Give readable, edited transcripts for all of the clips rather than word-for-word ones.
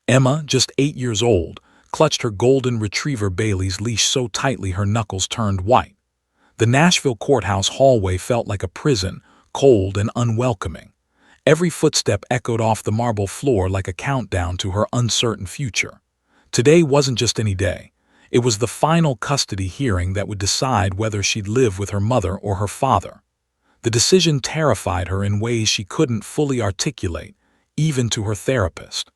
Emma, just 8 years old, clutched her golden retriever Bailey's leash so tightly her knuckles turned white. The Nashville courthouse hallway felt like a prison, cold and unwelcoming. Every footstep echoed off the marble floor like a countdown to her uncertain future. Today wasn't just any day. It was the final custody hearing that would decide whether she'd live with her mother or her father. The decision terrified her in ways she couldn't fully articulate, even to her therapist.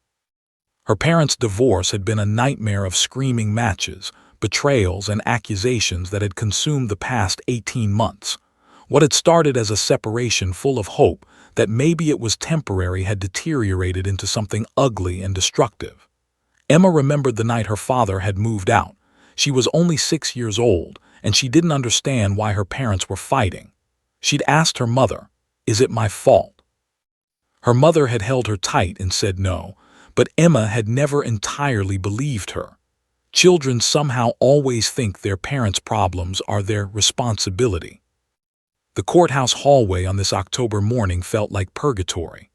Her parents' divorce had been a nightmare of screaming matches, betrayals, and accusations that had consumed the past 18 months. What had started as a separation full of hope that maybe it was temporary had deteriorated into something ugly and destructive. Emma remembered the night her father had moved out. She was only 6 years old, and she didn't understand why her parents were fighting. She'd asked her mother, "Is it my fault?" Her mother had held her tight and said no, but Emma had never entirely believed her. Children somehow always think their parents' problems are their responsibility. The courthouse hallway on this October morning felt like purgatory.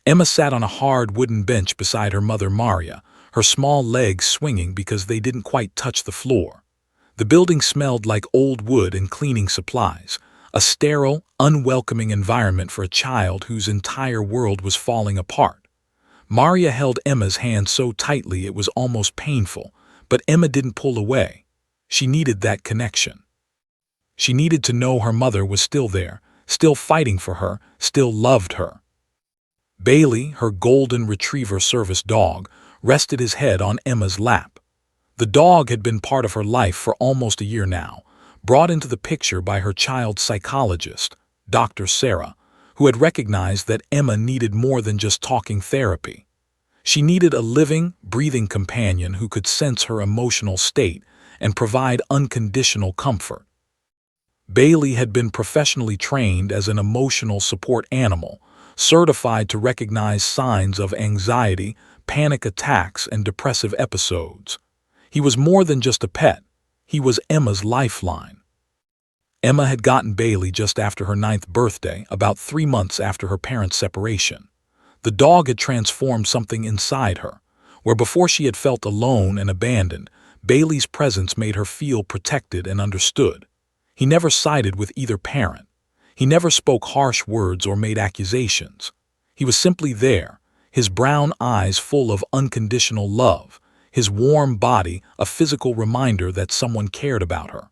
Emma sat on a hard wooden bench beside her mother Maria, her small legs swinging because they didn't quite touch the floor. The building smelled like old wood and cleaning supplies, a sterile, unwelcoming environment for a child whose entire world was falling apart. Maria held Emma's hand so tightly it was almost painful, but Emma didn't pull away. She needed that connection. She needed to know her mother was still there, still fighting for her, still loved her. Bailey, her golden retriever service dog, rested his head on Emma's lap. The dog had been part of her life for almost a year now, brought into the picture by her child psychologist, Dr. Sarah, who had recognized that Emma needed more than just talking therapy. She needed a living, breathing companion who could sense her emotional state and provide unconditional comfort. Bailey had been professionally trained as an emotional support animal, certified to recognize signs of anxiety, panic attacks, and depressive episodes. He was more than just a pet. He was Emma's lifeline. Emma had gotten Bailey just after her 9th birthday, about 3 months after her parents' separation. The dog had transformed something inside her, where before she had felt alone and abandoned, Bailey's presence made her feel protected and understood. He never sided with either parent. He never spoke harsh words or made accusations. He was simply there, his brown eyes full of unconditional love, his warm body a physical reminder that someone cared about her.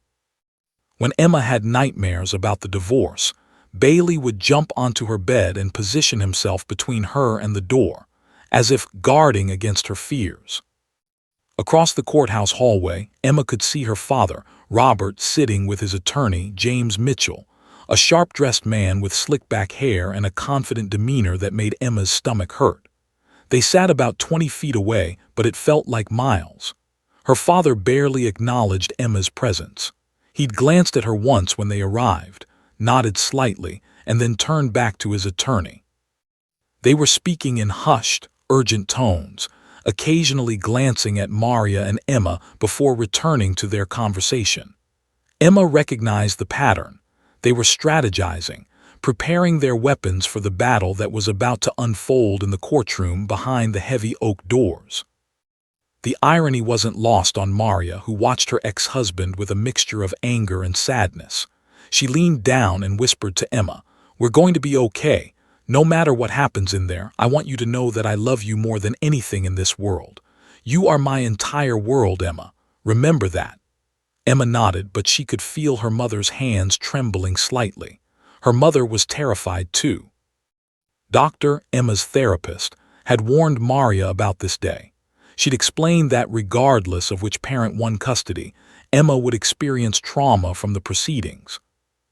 When Emma had nightmares about the divorce, Bailey would jump onto her bed and position himself between her and the door, as if guarding against her fears. Across the courthouse hallway, Emma could see her father, Robert, sitting with his attorney, James Mitchell, a sharp-dressed man with slick-back hair and a confident demeanor that made Emma's stomach hurt. They sat about 20 feet away, but it felt like miles. Her father barely acknowledged Emma's presence. He'd glanced at her once when they arrived, nodded slightly, and then turned back to his attorney. They were speaking in hushed, urgent tones, occasionally glancing at Maria and Emma before returning to their conversation. Emma recognized the pattern. They were strategizing, preparing their weapons for the battle that was about to unfold in the courtroom behind the heavy oak doors. The irony wasn't lost on Maria, who watched her ex-husband with a mixture of anger and sadness. She leaned down and whispered to Emma, "We're going to be okay. No matter what happens in there, I want you to know that I love you more than anything in this world. You are my entire world, Emma. Remember that." Emma nodded, but she could feel her mother's hands trembling slightly. Her mother was terrified too. Dr. Emma's therapist had warned Maria about this day. She'd explained that regardless of which parent won custody, Emma would experience trauma from the proceedings.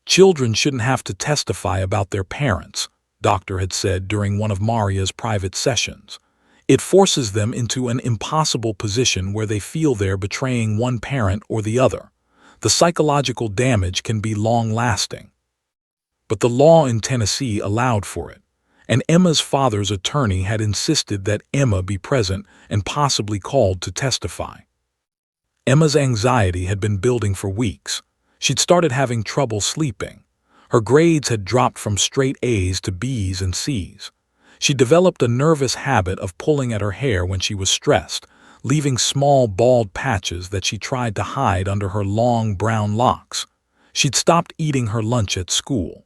Children shouldn't have to testify about their parents, Doctor had said during one of Maria's private sessions. It forces them into an impossible position where they feel they're betraying one parent or the other. The psychological damage can be long-lasting. But the law in Tennessee allowed for it, and Emma's father's attorney had insisted that Emma be present and possibly called to testify. Emma's anxiety had been building for weeks. She'd started having trouble sleeping. Her grades had dropped from straight A's to B's and C's. She developed a nervous habit of pulling at her hair when she was stressed, leaving small bald patches that she tried to hide under her long brown locks. She'd stopped eating her lunch at school.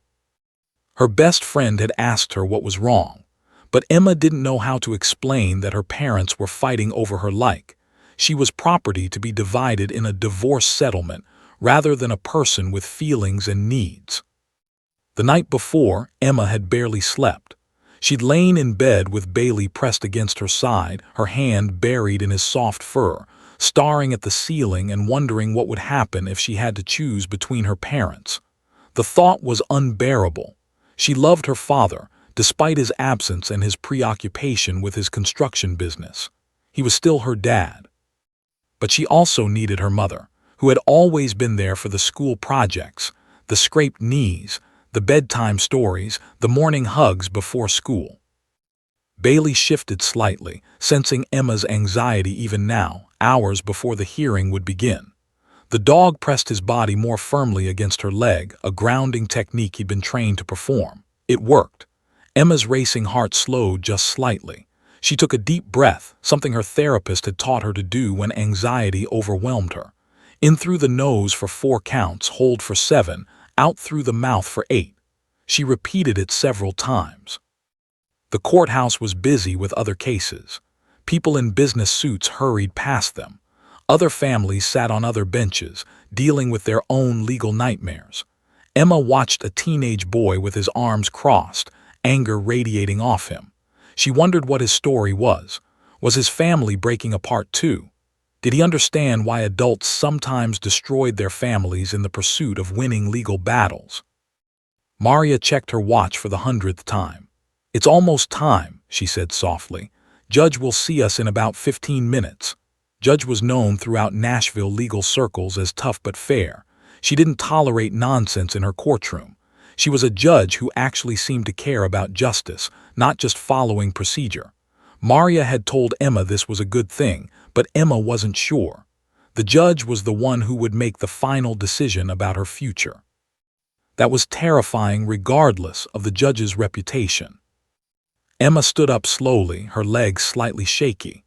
Her best friend had asked her what was wrong, but Emma didn't know how to explain that her parents were fighting over her like. She was property to be divided in a divorce settlement rather than a person with feelings and needs. The night before, Emma had barely slept. She'd lain in bed with Bailey pressed against her side, her hand buried in his soft fur, staring at the ceiling and wondering what would happen if she had to choose between her parents. The thought was unbearable. She loved her father, despite his absence and his preoccupation with his construction business. He was still her dad. But she also needed her mother, who had always been there for the school projects, the scraped knees, the bedtime stories, the morning hugs before school. Bailey shifted slightly, sensing Emma's anxiety even now, hours before the hearing would begin. The dog pressed his body more firmly against her leg, a grounding technique he'd been trained to perform. It worked. Emma's racing heart slowed just slightly. She took a deep breath, something her therapist had taught her to do when anxiety overwhelmed her. In through the nose for 4 counts, hold for 7, out through the mouth for 8. She repeated it several times. The courthouse was busy with other cases. People in business suits hurried past them. Other families sat on other benches, dealing with their own legal nightmares. Emma watched a teenage boy with his arms crossed, anger radiating off him. She wondered what his story was. Was his family breaking apart too? Did he understand why adults sometimes destroyed their families in the pursuit of winning legal battles? Maria checked her watch for the 100th time. "It's almost time," she said softly. "Judge will see us in about 15 minutes. Judge was known throughout Nashville legal circles as tough but fair. She didn't tolerate nonsense in her courtroom. She was a judge who actually seemed to care about justice, not just following procedure. Maria had told Emma this was a good thing, but Emma wasn't sure. The judge was the one who would make the final decision about her future. That was terrifying regardless of the judge's reputation. Emma stood up slowly, her legs slightly shaky.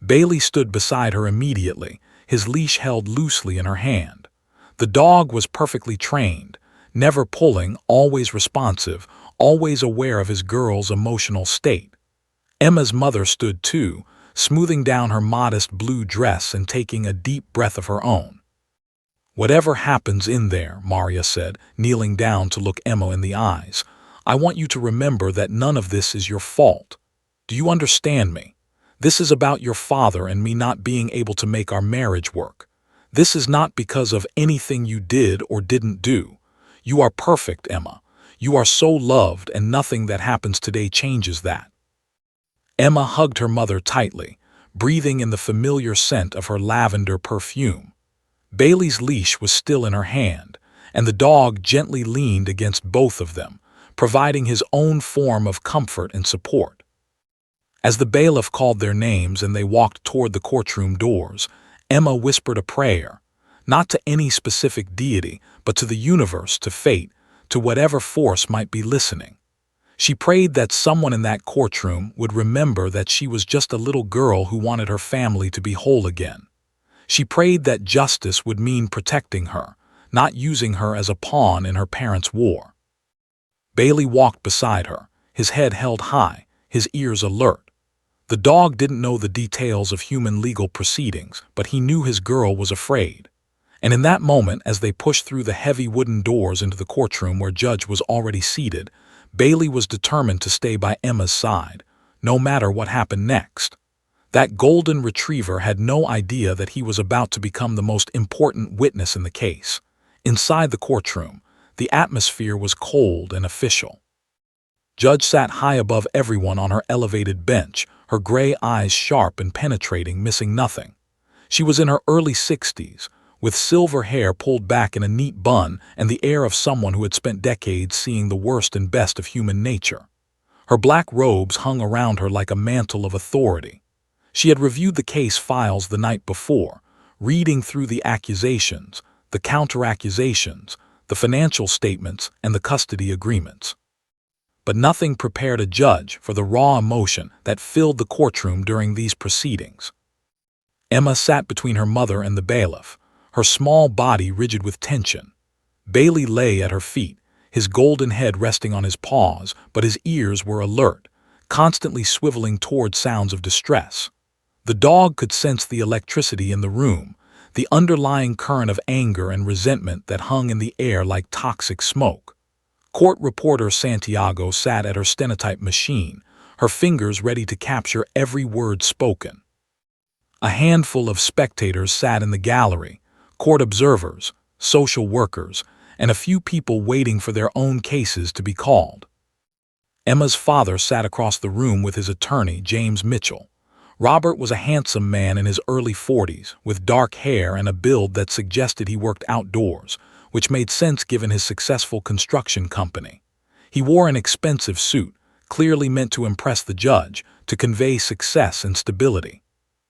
Bailey stood beside her immediately, his leash held loosely in her hand. The dog was perfectly trained, never pulling, always responsive, always aware of his girl's emotional state. Emma's mother stood too, smoothing down her modest blue dress and taking a deep breath of her own. "Whatever happens in there," Maria said, kneeling down to look Emma in the eyes, "I want you to remember that none of this is your fault. Do you understand me? This is about your father and me not being able to make our marriage work. This is not because of anything you did or didn't do. You are perfect, Emma. You are so loved, and nothing that happens today changes that." Emma hugged her mother tightly, breathing in the familiar scent of her lavender perfume. Bailey's leash was still in her hand, and the dog gently leaned against both of them, providing his own form of comfort and support. As the bailiff called their names and they walked toward the courtroom doors, Emma whispered a prayer, not to any specific deity, but to the universe, to fate, to whatever force might be listening. She prayed that someone in that courtroom would remember that she was just a little girl who wanted her family to be whole again. She prayed that justice would mean protecting her, not using her as a pawn in her parents' war. Bailey walked beside her, his head held high, his ears alert. The dog didn't know the details of human legal proceedings, but he knew his girl was afraid. And in that moment, as they pushed through the heavy wooden doors into the courtroom where Judge was already seated, Bailey was determined to stay by Emma's side, no matter what happened next. That golden retriever had no idea that he was about to become the most important witness in the case. Inside the courtroom, the atmosphere was cold and official. Judge sat high above everyone on her elevated bench, her gray eyes sharp and penetrating, missing nothing. She was in her early 60s, with silver hair pulled back in a neat bun and the air of someone who had spent decades seeing the worst and best of human nature. Her black robes hung around her like a mantle of authority. She had reviewed the case files the night before, reading through the accusations, the counter-accusations, the financial statements, and the custody agreements. But nothing prepared a judge for the raw emotion that filled the courtroom during these proceedings. Emma sat between her mother and the bailiff, her small body rigid with tension. Bailey lay at her feet, his golden head resting on his paws, but his ears were alert, constantly swiveling toward sounds of distress. The dog could sense the electricity in the room, the underlying current of anger and resentment that hung in the air like toxic smoke. Court reporter Santiago sat at her stenotype machine, her fingers ready to capture every word spoken. A handful of spectators sat in the gallery, court observers, social workers, and a few people waiting for their own cases to be called. Emma's father sat across the room with his attorney, James Mitchell. Robert was a handsome man in his early 40s, with dark hair and a build that suggested he worked outdoors, which made sense given his successful construction company. He wore an expensive suit, clearly meant to impress the judge, to convey success and stability.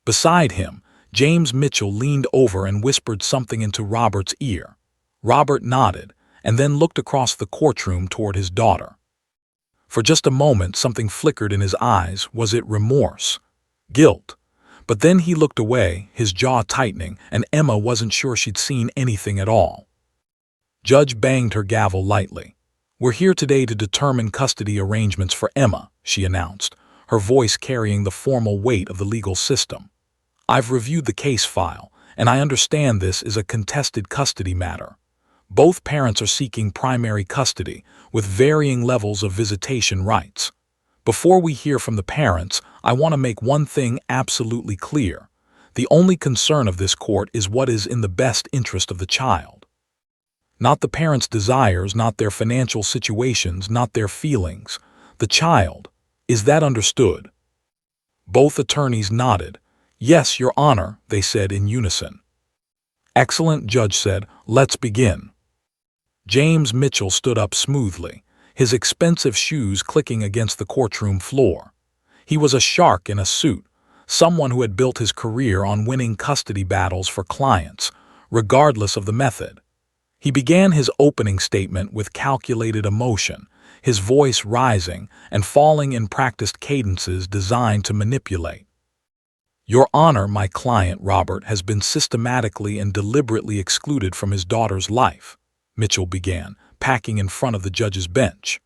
Beside him, James Mitchell leaned over and whispered something into Robert's ear. Robert nodded, and then looked across the courtroom toward his daughter. For just a moment, something flickered in his eyes. Was it remorse? Guilt? But then he looked away, his jaw tightening, and Emma wasn't sure she'd seen anything at all. Judge banged her gavel lightly. "We're here today to determine custody arrangements for Emma," she announced, her voice carrying the formal weight of the legal system. "I've reviewed the case file, and I understand this is a contested custody matter. Both parents are seeking primary custody, with varying levels of visitation rights. Before we hear from the parents, I want to make one thing absolutely clear. The only concern of this court is what is in the best interest of the child. Not the parents' desires, not their financial situations, not their feelings. The child. Is that understood?" Both attorneys nodded. "Yes, Your Honor," they said in unison. "Excellent," Judge said. "Let's begin." James Mitchell stood up smoothly, his expensive shoes clicking against the courtroom floor. He was a shark in a suit, someone who had built his career on winning custody battles for clients, regardless of the method. He began his opening statement with calculated emotion, his voice rising and falling in practiced cadences designed to manipulate. "Your Honor, my client Robert has been systematically and deliberately excluded from his daughter's life," Mitchell began, packing in front of the judge's bench.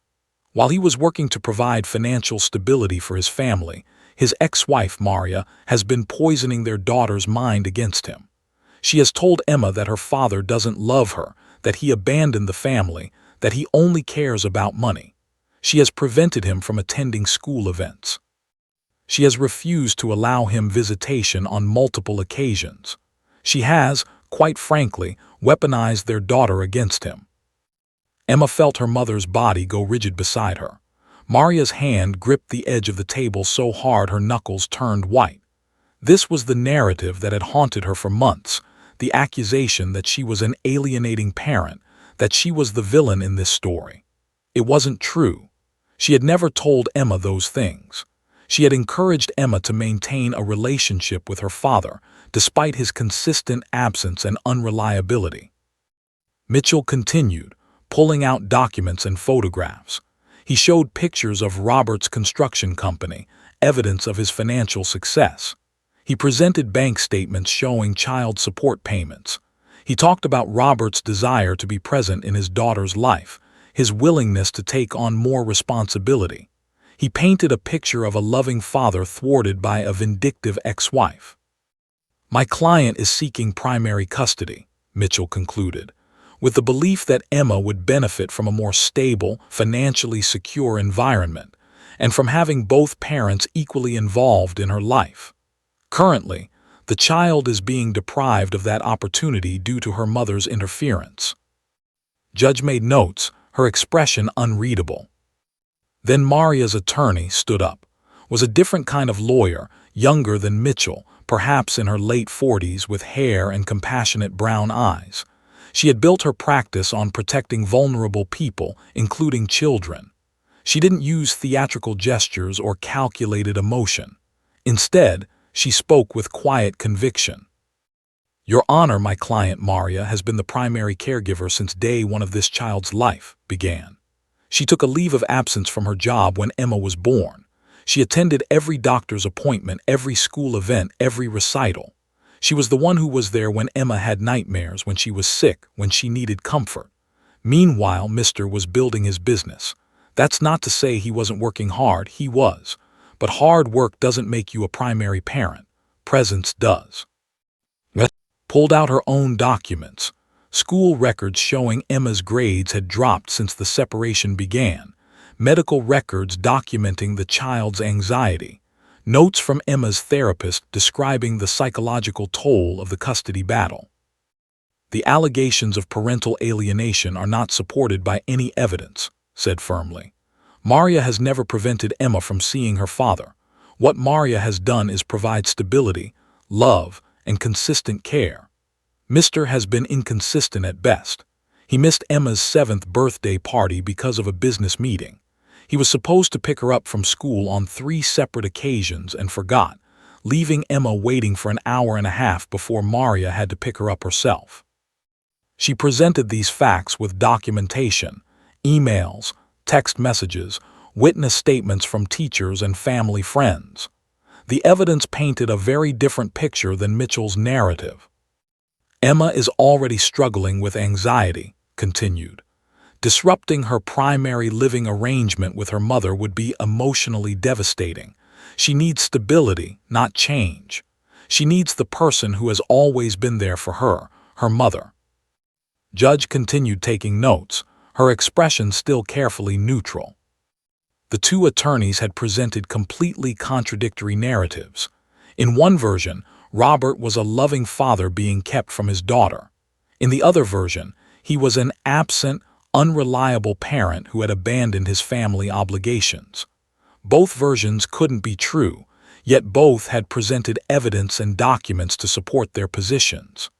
"While he was working to provide financial stability for his family, his ex-wife Maria has been poisoning their daughter's mind against him. She has told Emma that her father doesn't love her, that he abandoned the family, that he only cares about money. She has prevented him from attending school events. She has refused to allow him visitation on multiple occasions. She has, quite frankly, weaponized their daughter against him." Emma felt her mother's body go rigid beside her. Maria's hand gripped the edge of the table so hard her knuckles turned white. This was the narrative that had haunted her for months, the accusation that she was an alienating parent, that she was the villain in this story. It wasn't true. She had never told Emma those things. She had encouraged Emma to maintain a relationship with her father, despite his consistent absence and unreliability. Mitchell continued, pulling out documents and photographs. He showed pictures of Robert's construction company, evidence of his financial success. He presented bank statements showing child support payments. He talked about Robert's desire to be present in his daughter's life, his willingness to take on more responsibility. He painted a picture of a loving father thwarted by a vindictive ex-wife. "My client is seeking primary custody," Mitchell concluded, with the belief that Emma would benefit from a more stable, financially secure environment, and from having both parents equally involved in her life. Currently, the child is being deprived of that opportunity due to her mother's interference. Judge made notes, her expression unreadable. Then Maria's attorney stood up, was a different kind of lawyer, younger than Mitchell, perhaps in her late 40s with hair and compassionate brown eyes. She had built her practice on protecting vulnerable people, including children. She didn't use theatrical gestures or calculated emotion. Instead, she spoke with quiet conviction. "Your Honor, my client Maria has been the primary caregiver since day one of this child's life," began. She took a leave of absence from her job when Emma was born. She attended every doctor's appointment, every school event, every recital. She was the one who was there when Emma had nightmares, when she was sick, when she needed comfort. Meanwhile, Mr. was building his business. That's not to say he wasn't working hard, he was. But hard work doesn't make you a primary parent. Presence does. Pulled out her own documents. School records showing Emma's grades had dropped since the separation began. Medical records documenting the child's anxiety. Notes from Emma's therapist describing the psychological toll of the custody battle. The allegations of parental alienation are not supported by any evidence, said firmly. Maria has never prevented Emma from seeing her father. What Maria has done is provide stability, love, and consistent care. Mr. has been inconsistent at best. He missed Emma's 7th birthday party because of a business meeting. He was supposed to pick her up from school on 3 separate occasions and forgot, leaving Emma waiting for an hour and a half before Maria had to pick her up herself. She presented these facts with documentation, emails, text messages, witness statements from teachers and family friends. The evidence painted a very different picture than Mitchell's narrative. Emma is already struggling with anxiety, continued. Disrupting her primary living arrangement with her mother would be emotionally devastating. She needs stability, not change. She needs the person who has always been there for her, her mother. Judge continued taking notes, her expression still carefully neutral. The two attorneys had presented completely contradictory narratives. In one version, Robert was a loving father being kept from his daughter. In the other version, he was an absent, unreliable parent who had abandoned his family obligations. Both versions couldn't be true, yet both had presented evidence and documents to support their positions.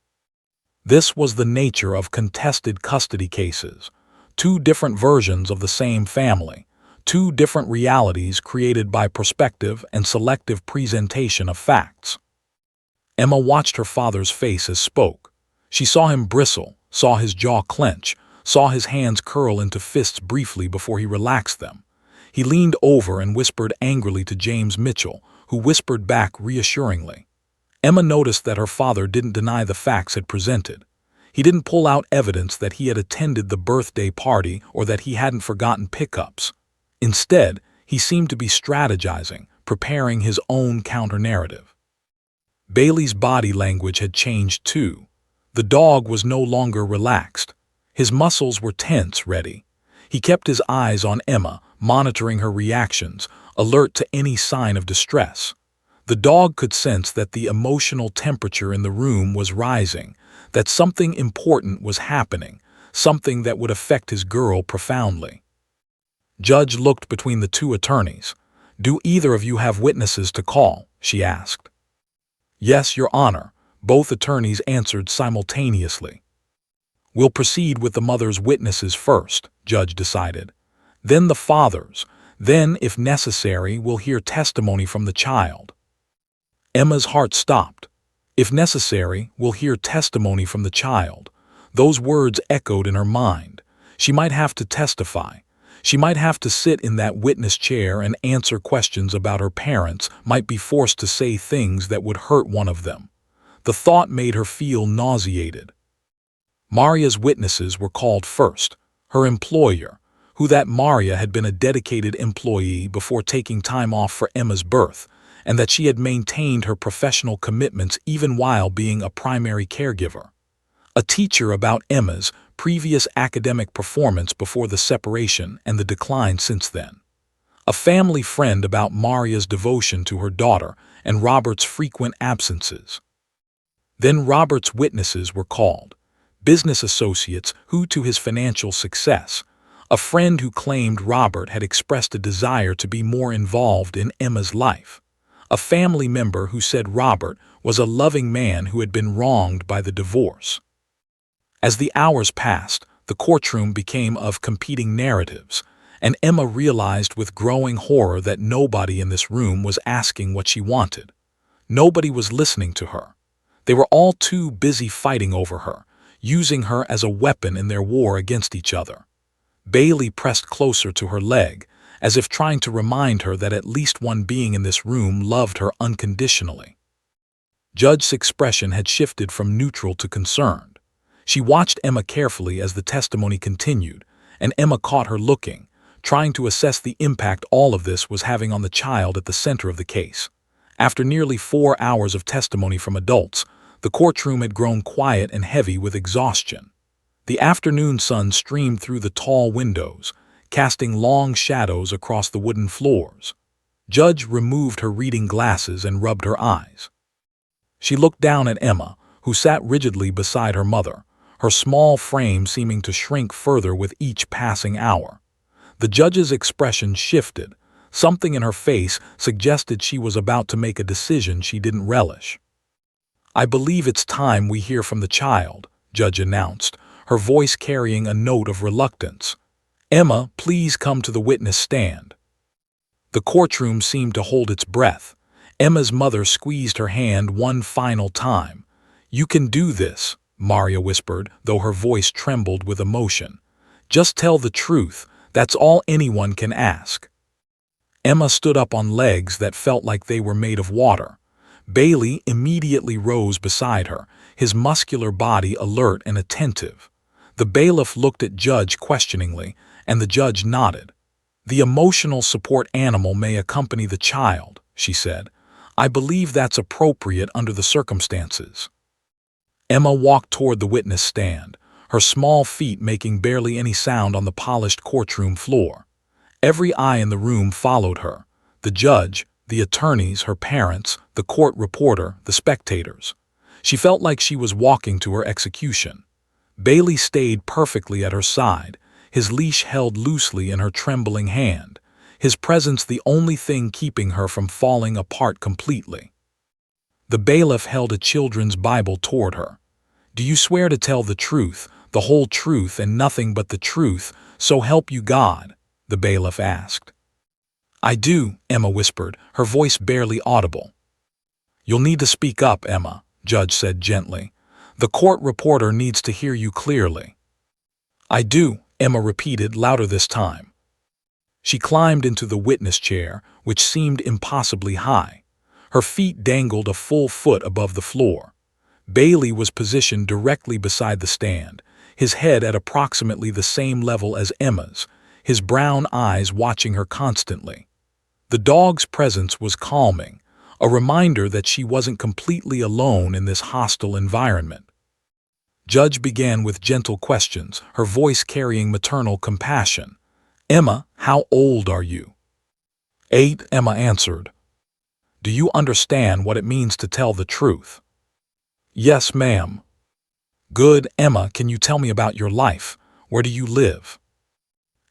This was the nature of contested custody cases. 2 different versions of the same family, 2 different realities created by perspective and selective presentation of facts. Emma watched her father's face as spoke. She saw him bristle, saw his jaw clench, saw his hands curl into fists briefly before he relaxed them. He leaned over and whispered angrily to James Mitchell, who whispered back reassuringly. Emma noticed that her father didn't deny the facts had presented. He didn't pull out evidence that he had attended the birthday party or that he hadn't forgotten pickups. Instead, he seemed to be strategizing, preparing his own counter-narrative. Bailey's body language had changed too. The dog was no longer relaxed. His muscles were tense, ready. He kept his eyes on Emma, monitoring her reactions, alert to any sign of distress. The dog could sense that the emotional temperature in the room was rising, that something important was happening, something that would affect his girl profoundly. Judge looked between the 2 attorneys. "Do either of you have witnesses to call?" she asked. "Yes, Your Honor," both attorneys answered simultaneously. "We'll proceed with the mother's witnesses first," Judge decided. "Then the father's. Then, if necessary, we'll hear testimony from the child." Emma's heart stopped. "If necessary, we'll hear testimony from the child." Those words echoed in her mind. She might have to testify. She might have to sit in that witness chair and answer questions about her parents, might be forced to say things that would hurt one of them. The thought made her feel nauseated. Maria's witnesses were called first. Her employer, who that Maria had been a dedicated employee before taking time off for Emma's birth, and that she had maintained her professional commitments even while being a primary caregiver. A teacher about Emma's previous academic performance before the separation and the decline since then. A family friend about Maria's devotion to her daughter and Robert's frequent absences. Then Robert's witnesses were called. Business associates who to his financial success. A friend who claimed Robert had expressed a desire to be more involved in Emma's life. A family member who said Robert was a loving man who had been wronged by the divorce. As the hours passed, the courtroom became of competing narratives, and Emma realized with growing horror that nobody in this room was asking what she wanted. Nobody was listening to her. They were all too busy fighting over her, using her as a weapon in their war against each other. Bailey pressed closer to her leg, as if trying to remind her that at least one being in this room loved her unconditionally. Judge's expression had shifted from neutral to concerned. She watched Emma carefully as the testimony continued, and Emma caught her looking, trying to assess the impact all of this was having on the child at the center of the case. After nearly 4 hours of testimony from adults, the courtroom had grown quiet and heavy with exhaustion. The afternoon sun streamed through the tall windows, casting long shadows across the wooden floors. Judge removed her reading glasses and rubbed her eyes. She looked down at Emma, who sat rigidly beside her mother, her small frame seeming to shrink further with each passing hour. The judge's expression shifted. Something in her face suggested she was about to make a decision she didn't relish. "I believe it's time we hear from the child," Judge announced, her voice carrying a note of reluctance. "Emma, please come to the witness stand." The courtroom seemed to hold its breath. Emma's mother squeezed her hand one final time. "You can do this," Maria whispered, though her voice trembled with emotion. "Just tell the truth. That's all anyone can ask." Emma stood up on legs that felt like they were made of water. Bailey immediately rose beside her, his muscular body alert and attentive. The bailiff looked at Judge questioningly, and the judge nodded. "The emotional support animal may accompany the child," she said. "I believe that's appropriate under the circumstances." Emma walked toward the witness stand, her small feet making barely any sound on the polished courtroom floor. Every eye in the room followed her: the judge, the attorneys, her parents, the court reporter, the spectators. She felt like she was walking to her execution. Bailey stayed perfectly at her side, his leash held loosely in her trembling hand, his presence the only thing keeping her from falling apart completely. The bailiff held a children's Bible toward her. "Do you swear to tell the truth, the whole truth and nothing but the truth, so help you God?" the bailiff asked. "I do," Emma whispered, her voice barely audible. "You'll need to speak up, Emma," Judge said gently. "The court reporter needs to hear you clearly." "I do," Emma repeated louder this time. She climbed into the witness chair, which seemed impossibly high. Her feet dangled a full foot above the floor. Bailey was positioned directly beside the stand, his head at approximately the same level as Emma's, his brown eyes watching her constantly. The dog's presence was calming, a reminder that she wasn't completely alone in this hostile environment. Judge began with gentle questions, her voice carrying maternal compassion. "Emma, how old are you?" "8," Emma answered. "Do you understand what it means to tell the truth?" "Yes, ma'am." "Good. Emma, can you tell me about your life? Where do you live?"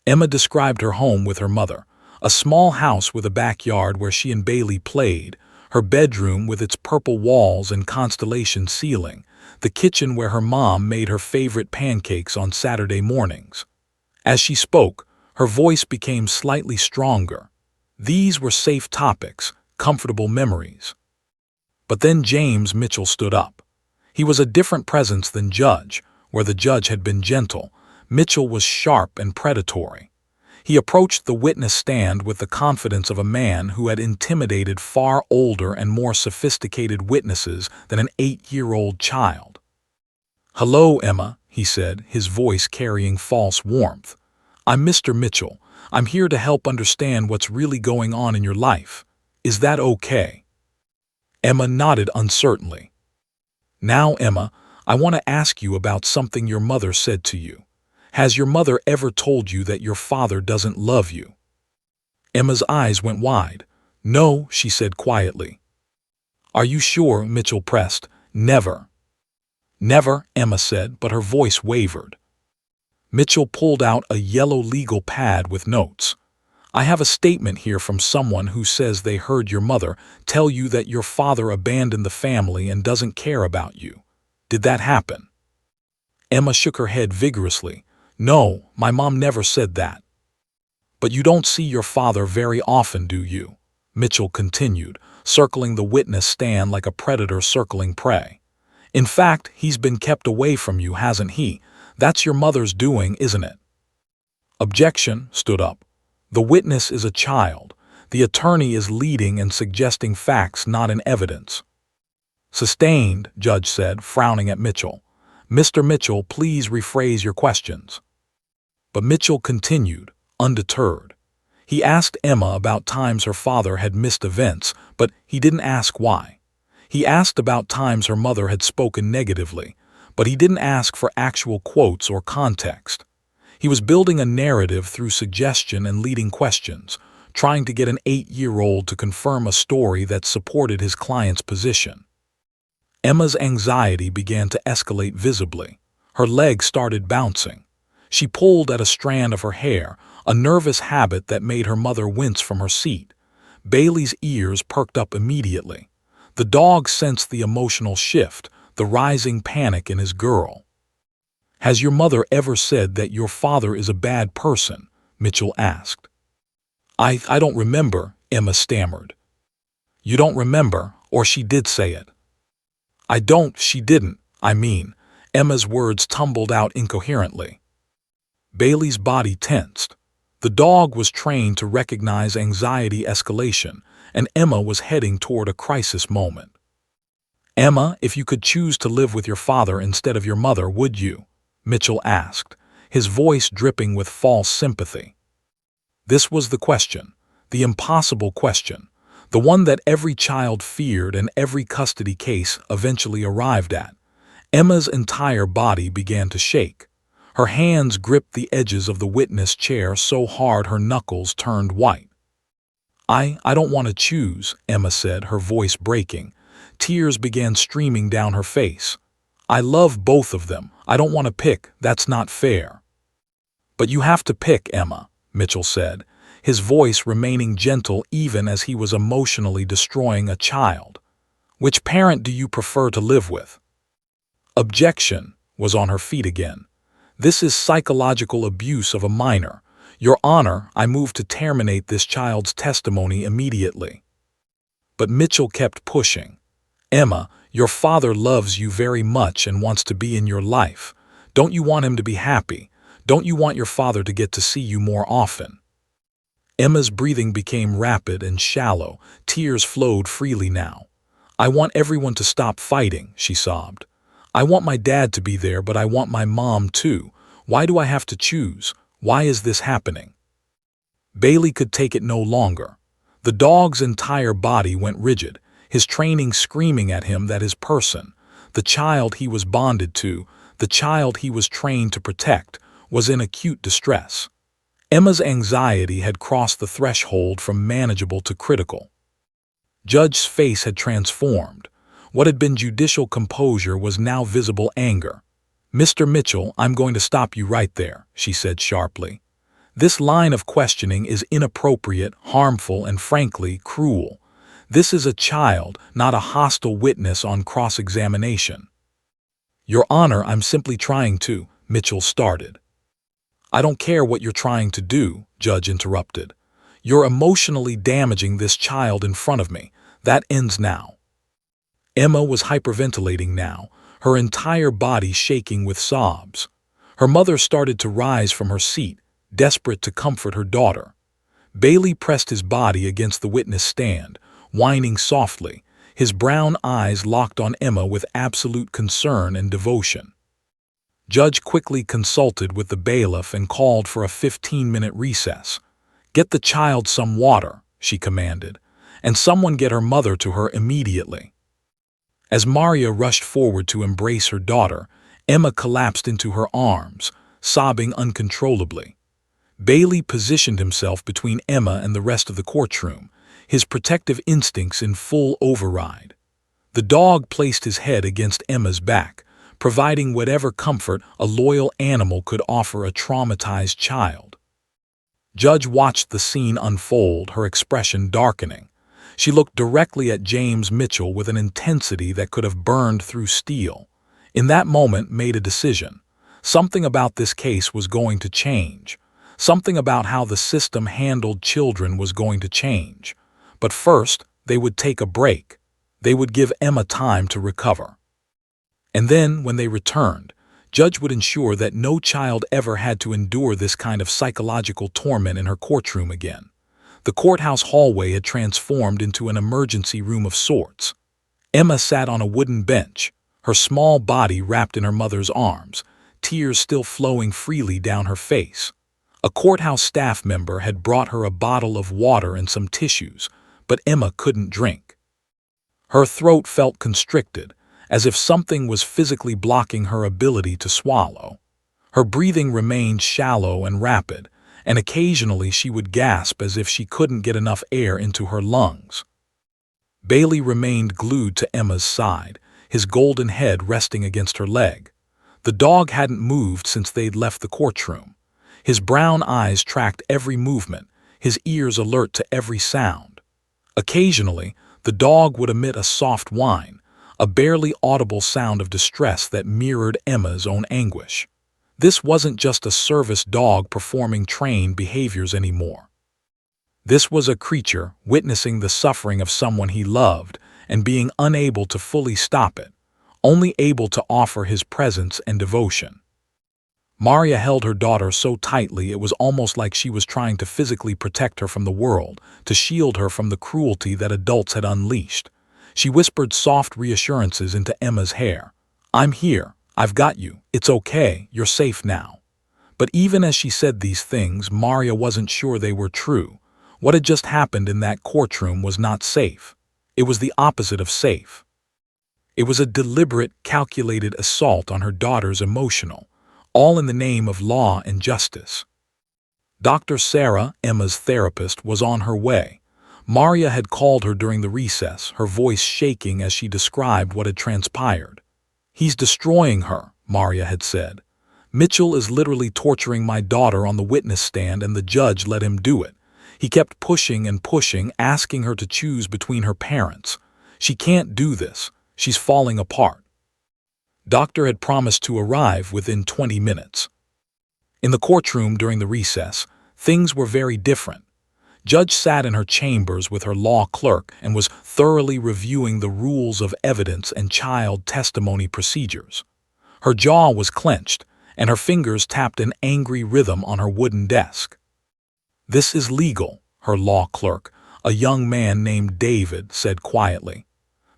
Emma described her home with her mother, a small house with a backyard where she and Bailey played, her bedroom with its purple walls and constellation ceiling, the kitchen where her mom made her favorite pancakes on Saturday mornings. As she spoke, her voice became slightly stronger. These were safe topics, comfortable memories. But then James Mitchell stood up. He was a different presence than Judge, where the judge had been gentle. Mitchell was sharp and predatory. He approached the witness stand with the confidence of a man who had intimidated far older and more sophisticated witnesses than an 8-year-old child. "Hello, Emma," he said, his voice carrying false warmth. "I'm Mr. Mitchell. I'm here to help understand what's really going on in your life. Is that okay?" Emma nodded uncertainly. "Now, Emma, I want to ask you about something your mother said to you. Has your mother ever told you that your father doesn't love you?" Emma's eyes went wide. "No," she said quietly. "Are you sure?" Mitchell pressed. "Never." "Never," Emma said, but her voice wavered. Mitchell pulled out a yellow legal pad with notes. "I have a statement here from someone who says they heard your mother tell you that your father abandoned the family and doesn't care about you. Did that happen?" Emma shook her head vigorously. "No, my mom never said that." "But you don't see your father very often, do you?" Mitchell continued, circling the witness stand like a predator circling prey. "In fact, he's been kept away from you, hasn't he? That's your mother's doing, isn't it?" Objection stood up. The witness is a child. The attorney is leading and suggesting facts, not in evidence. Sustained, Judge said, frowning at Mitchell. Mr. Mitchell, please rephrase your questions. But Mitchell continued, undeterred. He asked Emma about times her father had missed events, but he didn't ask why. He asked about times her mother had spoken negatively, but he didn't ask for actual quotes or context. He was building a narrative through suggestion and leading questions, trying to get an 8-year-old to confirm a story that supported his client's position. Emma's anxiety began to escalate visibly. Her legs started bouncing. She pulled at a strand of her hair, a nervous habit that made her mother wince from her seat. Bailey's ears perked up immediately. The dog sensed the emotional shift, the rising panic in his girl. Has your mother ever said that your father is a bad person? Mitchell asked. I don't remember, Emma stammered. You don't remember, or she did say it. I don't, she didn't, I mean. Emma's words tumbled out incoherently. Bailey's body tensed. The dog was trained to recognize anxiety escalation, and Emma was heading toward a crisis moment. Emma, if you could choose to live with your father instead of your mother, would you? Mitchell asked, his voice dripping with false sympathy. This was the question, the impossible question, the one that every child feared and every custody case eventually arrived at. Emma's entire body began to shake. Her hands gripped the edges of the witness chair so hard her knuckles turned white. I don't want to choose, Emma said, her voice breaking. Tears began streaming down her face. I love both of them. I don't want to pick. That's not fair. But you have to pick, Emma, Mitchell said, his voice remaining gentle even as he was emotionally destroying a child. Which parent do you prefer to live with? Objection was on her feet again. This is psychological abuse of a minor. Your Honor, I move to terminate this child's testimony immediately. But Mitchell kept pushing. Emma, your father loves you very much and wants to be in your life. Don't you want him to be happy? Don't you want your father to get to see you more often? Emma's breathing became rapid and shallow. Tears flowed freely now. I want everyone to stop fighting, she sobbed. I want my dad to be there, but I want my mom too. Why do I have to choose? Why is this happening? Bailey could take it no longer. The dog's entire body went rigid, his training screaming at him that his person, the child he was bonded to, the child he was trained to protect, was in acute distress. Emma's anxiety had crossed the threshold from manageable to critical. Judge's face had transformed. What had been judicial composure was now visible anger. Mr. Mitchell, I'm going to stop you right there, she said sharply. This line of questioning is inappropriate, harmful, and frankly, cruel. This is a child, not a hostile witness on cross-examination. Your Honor, I'm simply trying to, Mitchell started. I don't care what you're trying to do, Judge interrupted. You're emotionally damaging this child in front of me. That ends now. Emma was hyperventilating now, her entire body shaking with sobs. Her mother started to rise from her seat, desperate to comfort her daughter. Bailey pressed his body against the witness stand, whining softly, his brown eyes locked on Emma with absolute concern and devotion. Judge quickly consulted with the bailiff and called for a 15-minute recess. Get the child some water, she commanded, and someone get her mother to her immediately. As Maria rushed forward to embrace her daughter, Emma collapsed into her arms, sobbing uncontrollably. Bailey positioned himself between Emma and the rest of the courtroom, his protective instincts in full override. The dog placed his head against Emma's back, providing whatever comfort a loyal animal could offer a traumatized child. Judge watched the scene unfold, her expression darkening. She looked directly at James Mitchell with an intensity that could have burned through steel. In that moment, made a decision. Something about this case was going to change. Something about how the system handled children was going to change. But first, they would take a break. They would give Emma time to recover. And then, when they returned, Judge would ensure that no child ever had to endure this kind of psychological torment in her courtroom again. The courthouse hallway had transformed into an emergency room of sorts. Emma sat on a wooden bench, her small body wrapped in her mother's arms, tears still flowing freely down her face. A courthouse staff member had brought her a bottle of water and some tissues, but Emma couldn't drink. Her throat felt constricted, as if something was physically blocking her ability to swallow. Her breathing remained shallow and rapid, and occasionally she would gasp as if she couldn't get enough air into her lungs. Bailey remained glued to Emma's side, his golden head resting against her leg. The dog hadn't moved since they'd left the courtroom. His brown eyes tracked every movement, his ears alert to every sound. Occasionally, the dog would emit a soft whine, a barely audible sound of distress that mirrored Emma's own anguish. This wasn't just a service dog performing trained behaviors anymore. This was a creature witnessing the suffering of someone he loved and being unable to fully stop it, only able to offer his presence and devotion. Maria held her daughter so tightly it was almost like she was trying to physically protect her from the world, to shield her from the cruelty that adults had unleashed. She whispered soft reassurances into Emma's hair. "I'm here. I've got you. It's okay. You're safe now." But even as she said these things, Maria wasn't sure they were true. What had just happened in that courtroom was not safe. It was the opposite of safe. It was a deliberate, calculated assault on her daughter's emotional, all in the name of law and justice. Dr. Sarah, Emma's therapist, was on her way. Maria had called her during the recess, her voice shaking as she described what had transpired. "He's destroying her," Maria had said. "Mitchell is literally torturing my daughter on the witness stand, and the judge let him do it. He kept pushing and pushing, asking her to choose between her parents. She can't do this. She's falling apart." Doctor had promised to arrive within 20 minutes. In the courtroom during the recess, things were very different. Judge sat in her chambers with her law clerk and was thoroughly reviewing the rules of evidence and child testimony procedures. Her jaw was clenched, and her fingers tapped an angry rhythm on her wooden desk. "This is legal," her law clerk, a young man named David, said quietly.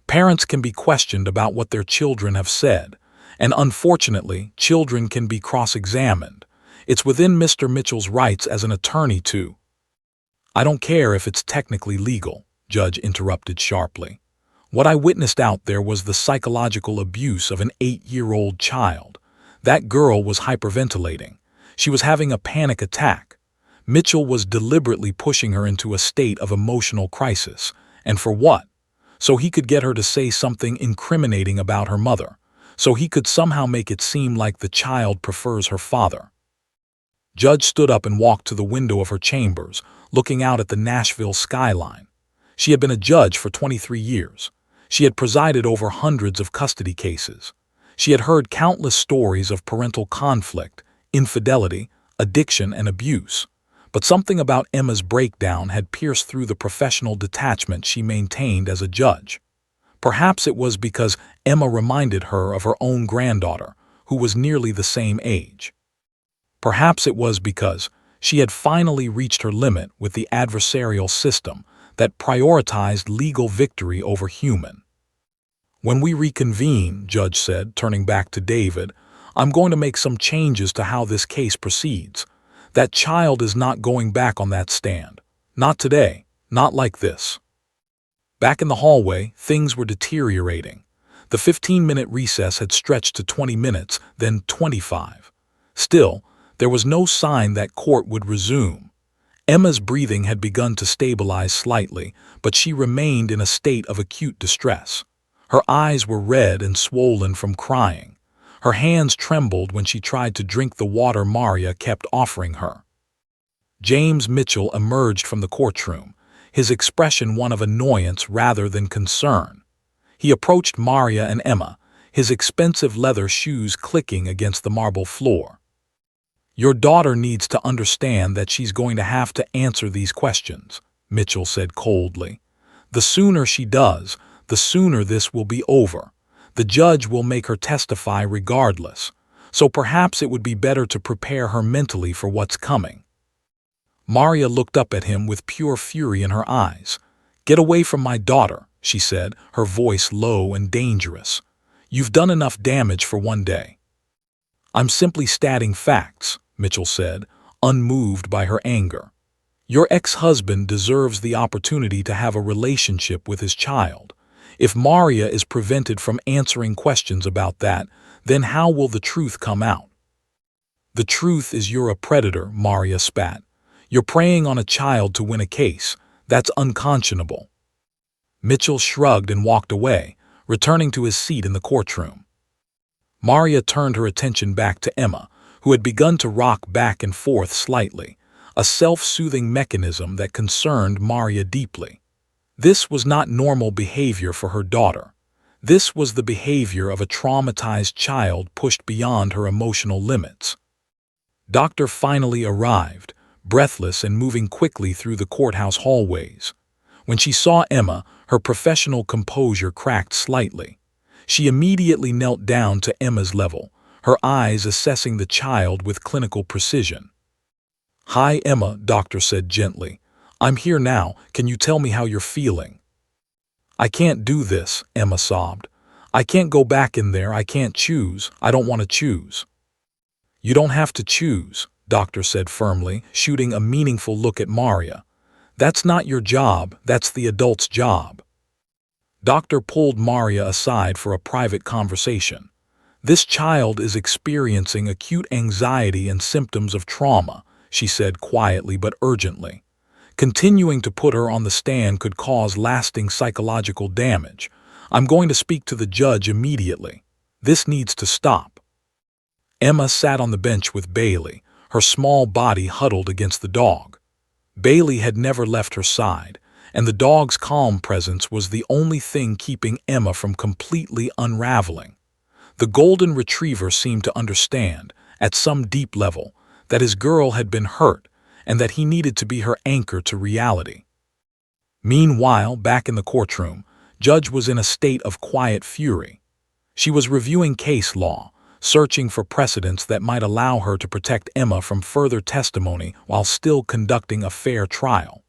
"Parents can be questioned about what their children have said, and unfortunately, children can be cross-examined. It's within Mr. Mitchell's rights as an attorney to—" "I don't care if it's technically legal," Judge interrupted sharply. "What I witnessed out there was the psychological abuse of an 8-year-old child. That girl was hyperventilating. She was having a panic attack. Mitchell was deliberately pushing her into a state of emotional crisis. And for what? So he could get her to say something incriminating about her mother. So he could somehow make it seem like the child prefers her father." Judge stood up and walked to the window of her chambers, looking out at the Nashville skyline. She had been a judge for 23 years. She had presided over hundreds of custody cases. She had heard countless stories of parental conflict, infidelity, addiction, and abuse. But something about Emma's breakdown had pierced through the professional detachment she maintained as a judge. Perhaps it was because Emma reminded her of her own granddaughter, who was nearly the same age. Perhaps it was because she had finally reached her limit with the adversarial system that prioritized legal victory over human. "When we reconvene," Judge said, turning back to David, "I'm going to make some changes to how this case proceeds. That child is not going back on that stand. Not today. Not like this." Back in the hallway, things were deteriorating. The 15-minute recess had stretched to 20 minutes, then 25. Still, there was no sign that court would resume. Emma's breathing had begun to stabilize slightly, but she remained in a state of acute distress. Her eyes were red and swollen from crying. Her hands trembled when she tried to drink the water Maria kept offering her. James Mitchell emerged from the courtroom, his expression one of annoyance rather than concern. He approached Maria and Emma, his expensive leather shoes clicking against the marble floor. "Your daughter needs to understand that she's going to have to answer these questions," Mitchell said coldly. "The sooner she does, the sooner this will be over. The judge will make her testify regardless. so perhaps it would be better to prepare her mentally for what's coming. Maria looked up at him with pure fury in her eyes. "Get away from my daughter," she said, her voice low and dangerous. "You've done enough damage for one day." "I'm simply stating facts," Mitchell said, unmoved by her anger. "Your ex-husband deserves the opportunity to have a relationship with his child. If Maria is prevented from answering questions about that, then how will the truth come out?" "The truth is you're a predator," Maria spat. "You're preying on a child to win a case. That's unconscionable." Mitchell shrugged and walked away, returning to his seat in the courtroom. Maria turned her attention back to Emma, who had begun to rock back and forth slightly, a self-soothing mechanism that concerned Maria deeply. This was not normal behavior for her daughter. This was the behavior of a traumatized child pushed beyond her emotional limits. Doctor finally arrived, breathless and moving quickly through the courthouse hallways. When she saw Emma, her professional composure cracked slightly. She immediately knelt down to Emma's level, her eyes assessing the child with clinical precision. "Hi, Emma," Doctor said gently. "I'm here now. Can you tell me how you're feeling?" "I can't do this," Emma sobbed. "I can't go back in there. I can't choose. I don't want to choose." "You don't have to choose," Doctor said firmly, shooting a meaningful look at Maria. "That's not your job, that's the adult's job." Doctor pulled Maria aside for a private conversation. "This child is experiencing acute anxiety and symptoms of trauma," she said quietly but urgently. "Continuing to put her on the stand could cause lasting psychological damage. I'm going to speak to the judge immediately. This needs to stop." Emma sat on the bench with Bailey, her small body huddled against the dog. Bailey had never left her side, and the dog's calm presence was the only thing keeping Emma from completely unraveling. The golden retriever seemed to understand, at some deep level, that his girl had been hurt and that he needed to be her anchor to reality. Meanwhile, back in the courtroom, Judge was in a state of quiet fury. She was reviewing case law, searching for precedents that might allow her to protect Emma from further testimony while still conducting a fair trial.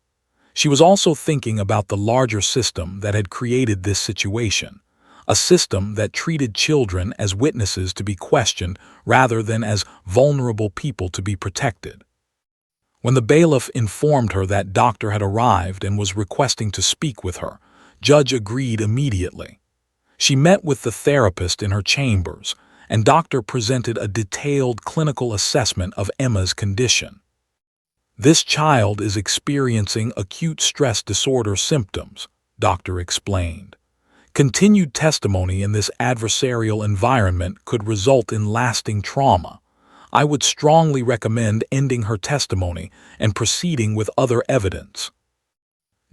She was also thinking about the larger system that had created this situation, a system that treated children as witnesses to be questioned rather than as vulnerable people to be protected. When the bailiff informed her that Doctor had arrived and was requesting to speak with her, Judge agreed immediately. She met with the therapist in her chambers, and Doctor presented a detailed clinical assessment of Emma's condition. "This child is experiencing acute stress disorder symptoms," Doctor explained. "Continued testimony in this adversarial environment could result in lasting trauma. I would strongly recommend ending her testimony and proceeding with other evidence."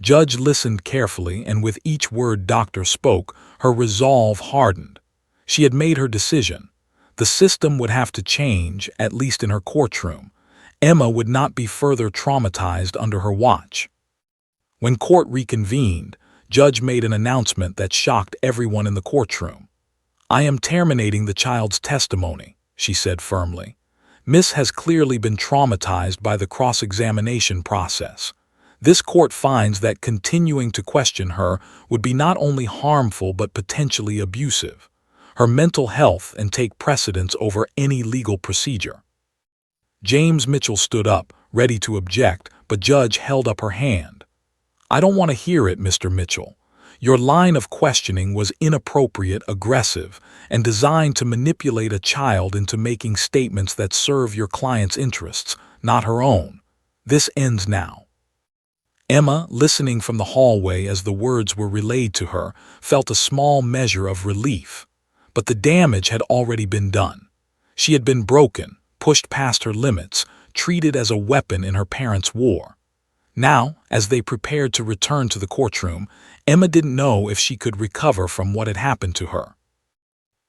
Judge listened carefully, and with each word Doctor spoke, her resolve hardened. She had made her decision. The system would have to change, at least in her courtroom. Emma would not be further traumatized under her watch. When court reconvened, Judge made an announcement that shocked everyone in the courtroom. "I am terminating the child's testimony," she said firmly. "Miss has clearly been traumatized by the cross-examination process. This court finds that continuing to question her would be not only harmful but potentially abusive. Her mental health and take precedence over any legal procedure." James Mitchell stood up, ready to object, but Judge held up her hand. "I don't want to hear it, Mr. Mitchell. Your line of questioning was inappropriate, aggressive, and designed to manipulate a child into making statements that serve your client's interests, not her own. This ends now." Emma, listening from the hallway as the words were relayed to her, felt a small measure of relief. But the damage had already been done. She had been broken, pushed past her limits, treated as a weapon in her parents' war. Now, as they prepared to return to the courtroom, Emma didn't know if she could recover from what had happened to her.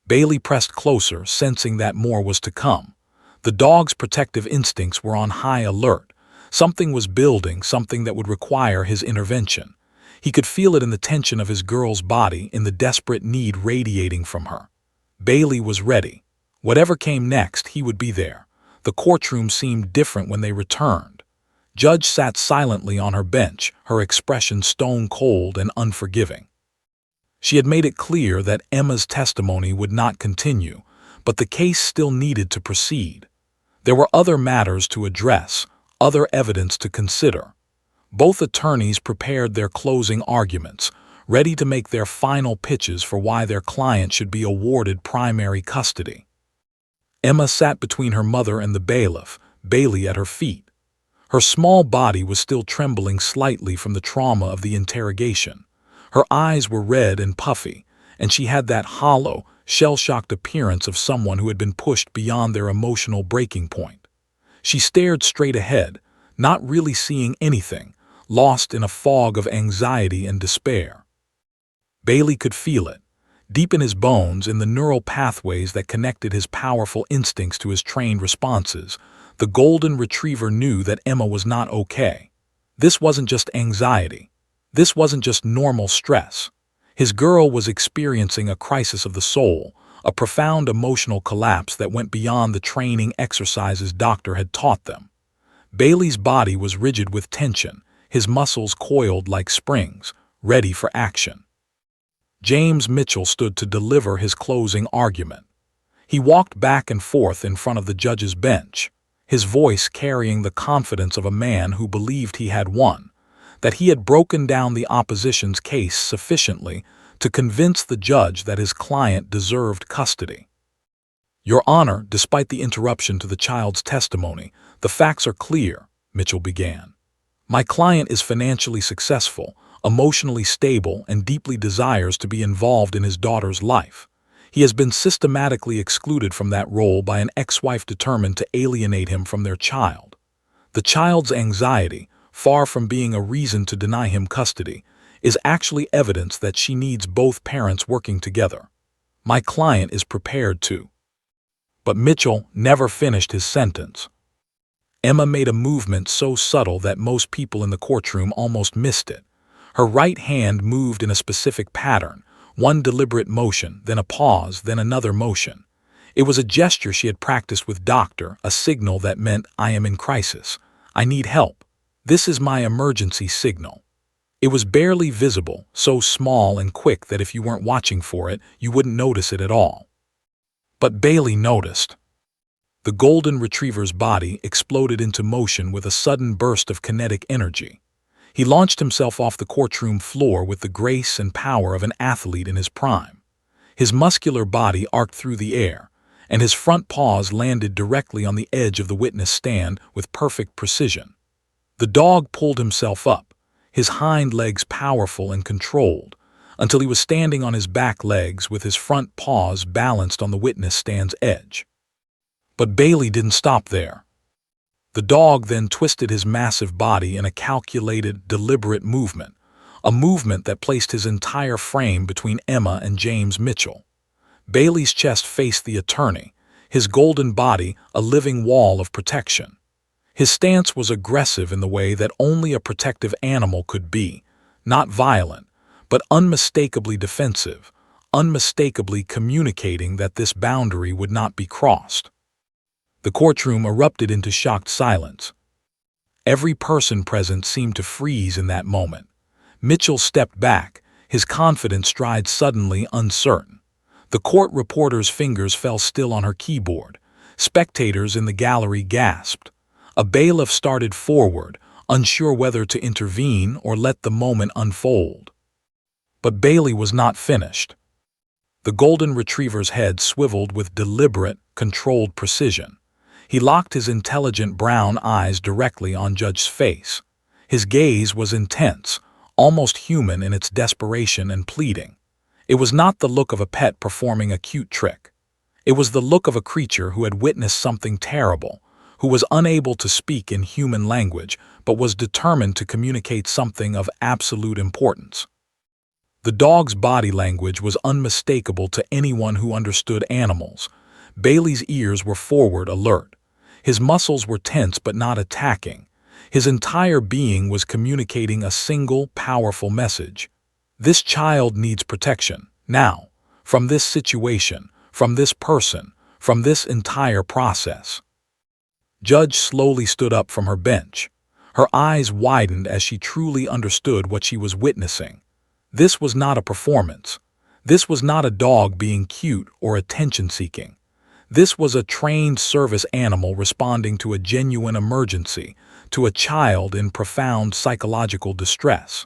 Bailey pressed closer, sensing that more was to come. The dog's protective instincts were on high alert. Something was building, something that would require his intervention. He could feel it in the tension of his girl's body, in the desperate need radiating from her. Bailey was ready. Whatever came next, he would be there. The courtroom seemed different when they returned. Judge sat silently on her bench, her expression stone cold and unforgiving. She had made it clear that Emma's testimony would not continue, but the case still needed to proceed. There were other matters to address, other evidence to consider. Both attorneys prepared their closing arguments, ready to make their final pitches for why their client should be awarded primary custody. Emma sat between her mother and the bailiff, Bailey at her feet. Her small body was still trembling slightly from the trauma of the interrogation. Her eyes were red and puffy, and she had that hollow, shell-shocked appearance of someone who had been pushed beyond their emotional breaking point. She stared straight ahead, not really seeing anything, lost in a fog of anxiety and despair. Bailey could feel it, deep in his bones, in the neural pathways that connected his powerful instincts to his trained responses. The golden retriever knew that Emma was not okay. This wasn't just anxiety. This wasn't just normal stress. His girl was experiencing a crisis of the soul, a profound emotional collapse that went beyond the training exercises doctor had taught them. Bailey's body was rigid with tension, his muscles coiled like springs, ready for action. James Mitchell stood to deliver his closing argument. He walked back and forth in front of the judge's bench, his voice carrying the confidence of a man who believed he had won, that he had broken down the opposition's case sufficiently to convince the judge that his client deserved custody. "Your Honor, despite the interruption to the child's testimony, the facts are clear," Mitchell began. "My client is financially successful, emotionally stable, and deeply desires to be involved in his daughter's life. He has been systematically excluded from that role by an ex-wife determined to alienate him from their child. The child's anxiety, far from being a reason to deny him custody, is actually evidence that she needs both parents working together. My client is prepared to." But Mitchell never finished his sentence. Emma made a movement so subtle that most people in the courtroom almost missed it. Her right hand moved in a specific pattern, one deliberate motion, then a pause, then another motion. It was a gesture she had practiced with doctor, a signal that meant, "I am in crisis. I need help. This is my emergency signal." It was barely visible, so small and quick that if you weren't watching for it, you wouldn't notice it at all. But Bailey noticed. The golden retriever's body exploded into motion with a sudden burst of kinetic energy. He launched himself off the courtroom floor with the grace and power of an athlete in his prime. His muscular body arced through the air, and his front paws landed directly on the edge of the witness stand with perfect precision. The dog pulled himself up, his hind legs powerful and controlled, until he was standing on his back legs with his front paws balanced on the witness stand's edge. But Bailey didn't stop there. The dog then twisted his massive body in a calculated, deliberate movement, a movement that placed his entire frame between Emma and James Mitchell. Bailey's chest faced the attorney, his golden body a living wall of protection. His stance was aggressive in the way that only a protective animal could be, not violent, but unmistakably defensive, unmistakably communicating that this boundary would not be crossed. The courtroom erupted into shocked silence. Every person present seemed to freeze in that moment. Mitchell stepped back, his confident stride suddenly uncertain. The court reporter's fingers fell still on her keyboard. Spectators in the gallery gasped. A bailiff started forward, unsure whether to intervene or let the moment unfold. But Bailey was not finished. The golden retriever's head swiveled with deliberate, controlled precision. He locked his intelligent brown eyes directly on Judge's face. His gaze was intense, almost human in its desperation and pleading. It was not the look of a pet performing a cute trick. It was the look of a creature who had witnessed something terrible, who was unable to speak in human language, but was determined to communicate something of absolute importance. The dog's body language was unmistakable to anyone who understood animals. Bailey's ears were forward, alert. His muscles were tense but not attacking. His entire being was communicating a single, powerful message. This child needs protection, now, from this situation, from this person, from this entire process. Judge slowly stood up from her bench. Her eyes widened as she truly understood what she was witnessing. This was not a performance. This was not a dog being cute or attention-seeking. This was a trained service animal responding to a genuine emergency, to a child in profound psychological distress.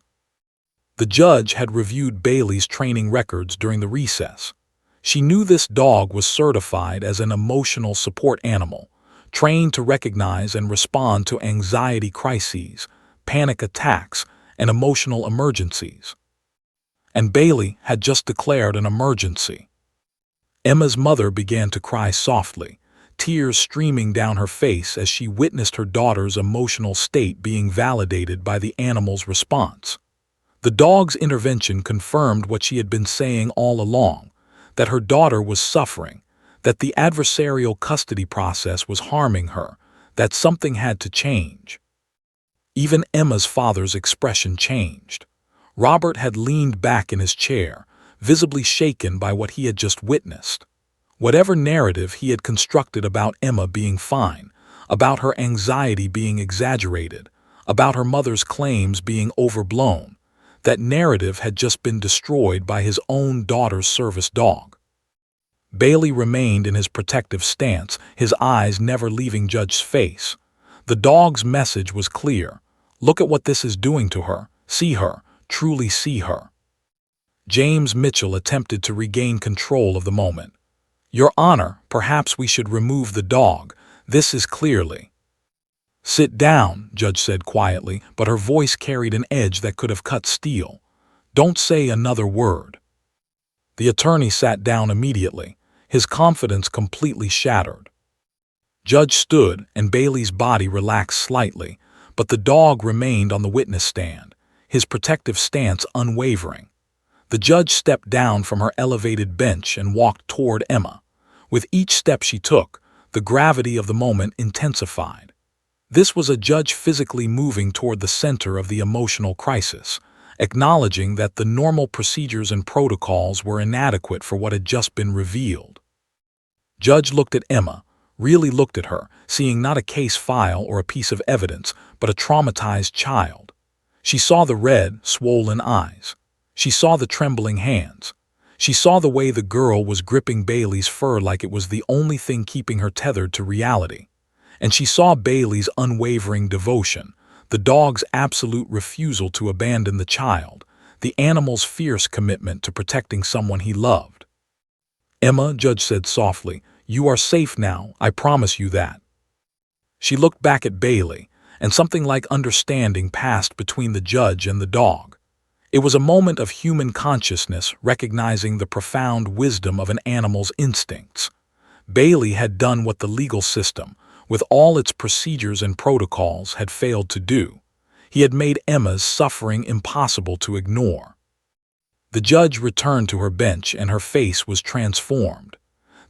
The judge had reviewed Bailey's training records during the recess. She knew this dog was certified as an emotional support animal, trained to recognize and respond to anxiety crises, panic attacks, and emotional emergencies. And Bailey had just declared an emergency. Emma's mother began to cry softly, tears streaming down her face as she witnessed her daughter's emotional state being validated by the animal's response. The dog's intervention confirmed what she had been saying all along, that her daughter was suffering, that the adversarial custody process was harming her, that something had to change. Even Emma's father's expression changed. Robert had leaned back in his chair, visibly shaken by what he had just witnessed. Whatever narrative he had constructed about Emma being fine, about her anxiety being exaggerated, about her mother's claims being overblown, that narrative had just been destroyed by his own daughter's service dog. Bailey remained in his protective stance, his eyes never leaving Judge's face. The dog's message was clear. Look at what this is doing to her. See her. Truly see her. James Mitchell attempted to regain control of the moment. Your Honor, perhaps we should remove the dog. This is clearly. Sit down, Judge said quietly, but her voice carried an edge that could have cut steel. Don't say another word. The attorney sat down immediately, his confidence completely shattered. Judge stood, and Bailey's body relaxed slightly, but the dog remained on the witness stand, his protective stance unwavering. The judge stepped down from her elevated bench and walked toward Emma. With each step she took, the gravity of the moment intensified. This was a judge physically moving toward the center of the emotional crisis, acknowledging that the normal procedures and protocols were inadequate for what had just been revealed. Judge looked at Emma, really looked at her, seeing not a case file or a piece of evidence, but a traumatized child. She saw the red, swollen eyes. She saw the trembling hands. She saw the way the girl was gripping Bailey's fur like it was the only thing keeping her tethered to reality. And she saw Bailey's unwavering devotion, the dog's absolute refusal to abandon the child, the animal's fierce commitment to protecting someone he loved. Emma, Judge said softly, you are safe now, I promise you that. She looked back at Bailey, and something like understanding passed between the judge and the dog. It was a moment of human consciousness recognizing the profound wisdom of an animal's instincts. Bailey had done what the legal system, with all its procedures and protocols, had failed to do. He had made Emma's suffering impossible to ignore. The judge returned to her bench and her face was transformed.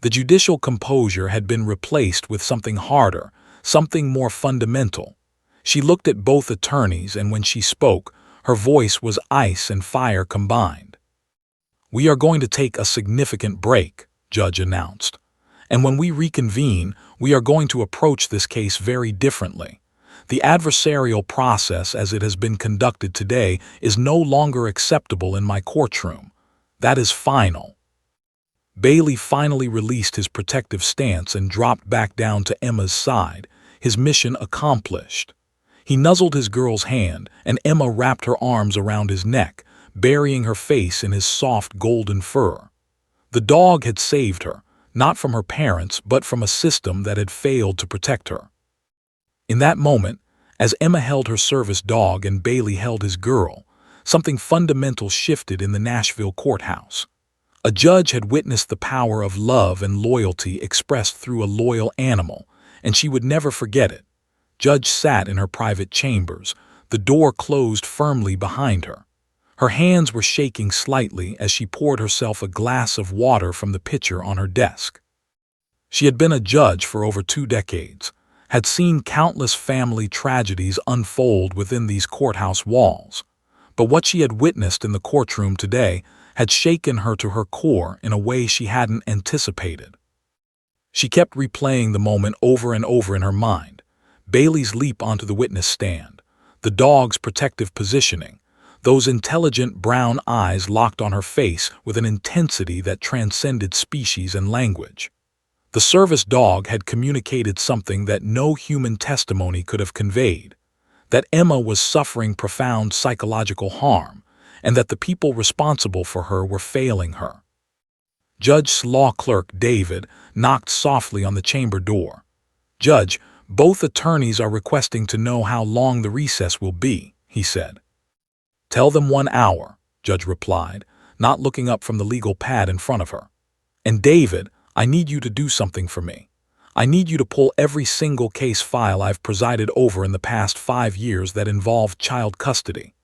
The judicial composure had been replaced with something harder, something more fundamental. She looked at both attorneys, and when she spoke, her voice was ice and fire combined. We are going to take a significant break, Judge announced. And when we reconvene, we are going to approach this case very differently. The adversarial process as it has been conducted today is no longer acceptable in my courtroom. That is final. Bailey finally released his protective stance and dropped back down to Emma's side, his mission accomplished. He nuzzled his girl's hand, and Emma wrapped her arms around his neck, burying her face in his soft golden fur. The dog had saved her, not from her parents, but from a system that had failed to protect her. In that moment, as Emma held her service dog and Bailey held his girl, something fundamental shifted in the Nashville courthouse. A judge had witnessed the power of love and loyalty expressed through a loyal animal, and she would never forget it. Judge sat in her private chambers, the door closed firmly behind her. Her hands were shaking slightly as she poured herself a glass of water from the pitcher on her desk. She had been a judge for over 2 decades, had seen countless family tragedies unfold within these courthouse walls. But what she had witnessed in the courtroom today had shaken her to her core in a way she hadn't anticipated. She kept replaying the moment over and over in her mind. Bailey's leap onto the witness stand, the dog's protective positioning, those intelligent brown eyes locked on her face with an intensity that transcended species and language. The service dog had communicated something that no human testimony could have conveyed, that Emma was suffering profound psychological harm, and that the people responsible for her were failing her. Judge's law clerk, David, knocked softly on the chamber door. "Judge, both attorneys are requesting to know how long the recess will be," he said. "Tell them 1 hour," Judge replied, not looking up from the legal pad in front of her. "And David, I need you to do something for me. I need you to pull every single case file I've presided over in the past 5 years that involved child custody.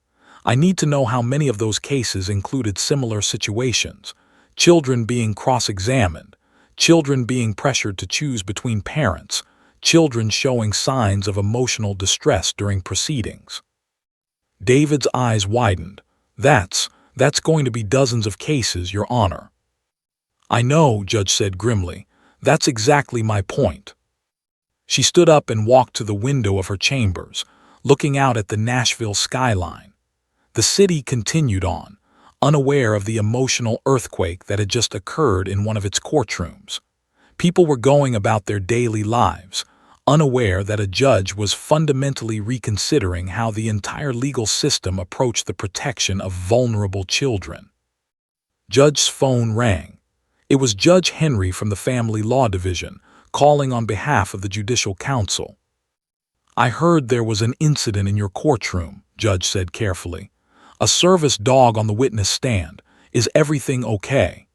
I need to know how many of those cases included similar situations, children being cross-examined, children being pressured to choose between parents, children showing signs of emotional distress during proceedings." David's eyes widened. That's going to be dozens of cases, Your Honor." "I know," Judge said grimly. "That's exactly my point." She stood up and walked to the window of her chambers, looking out at the Nashville skyline. The city continued on, unaware of the emotional earthquake that had just occurred in one of its courtrooms. People were going about their daily lives, unaware that a judge was fundamentally reconsidering how the entire legal system approached the protection of vulnerable children. Judge's phone rang. It was Judge Henry from the Family Law Division, calling on behalf of the Judicial Council. "I heard there was an incident in your courtroom," Judge said carefully. "A service dog on the witness stand. Is everything okay?"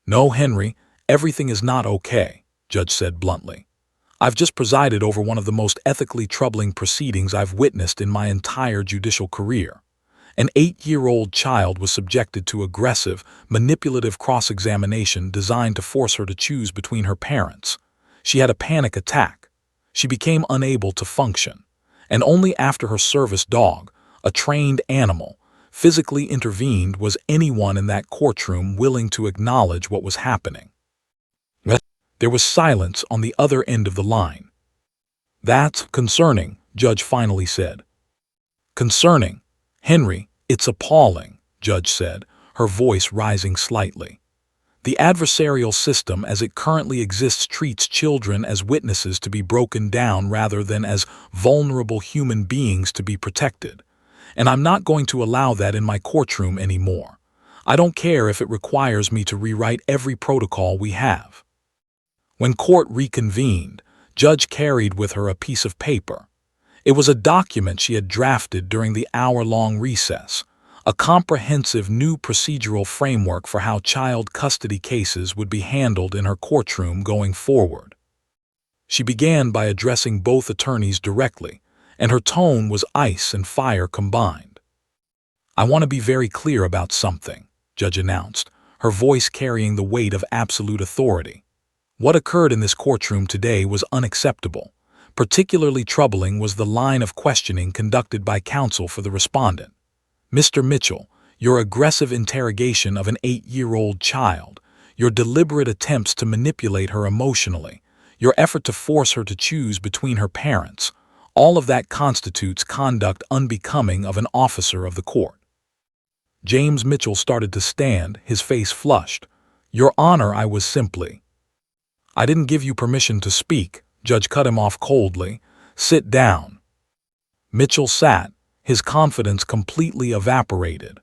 "No, Henry, everything is not okay," Judge said bluntly. "I've just presided over one of the most ethically troubling proceedings I've witnessed in my entire judicial career. An 8-year-old child was subjected to aggressive, manipulative cross-examination designed to force her to choose between her parents. She had a panic attack. She became unable to function. And only after her service dog, a trained animal, physically intervened was anyone in that courtroom willing to acknowledge what was happening." There was silence on the other end of the line. "That's concerning," Judge finally said. "Concerning? Henry, it's appalling," Judge said, her voice rising slightly. "The adversarial system as it currently exists treats children as witnesses to be broken down rather than as vulnerable human beings to be protected. And I'm not going to allow that in my courtroom anymore. I don't care if it requires me to rewrite every protocol we have." When court reconvened, Judge carried with her a piece of paper. It was a document she had drafted during the hour-long recess, a comprehensive new procedural framework for how child custody cases would be handled in her courtroom going forward. She began by addressing both attorneys directly, and her tone was ice and fire combined. "I want to be very clear about something," Judge announced, her voice carrying the weight of absolute authority. "What occurred in this courtroom today was unacceptable. Particularly troubling was the line of questioning conducted by counsel for the respondent. Mr. Mitchell, your aggressive interrogation of an 8-year-old child, your deliberate attempts to manipulate her emotionally, your effort to force her to choose between her parents, all of that constitutes conduct unbecoming of an officer of the court." James Mitchell started to stand, his face flushed. "Your Honor, I was simply—" "I didn't give you permission to speak," Judge cut him off coldly. "Sit down." Mitchell sat, his confidence completely evaporated.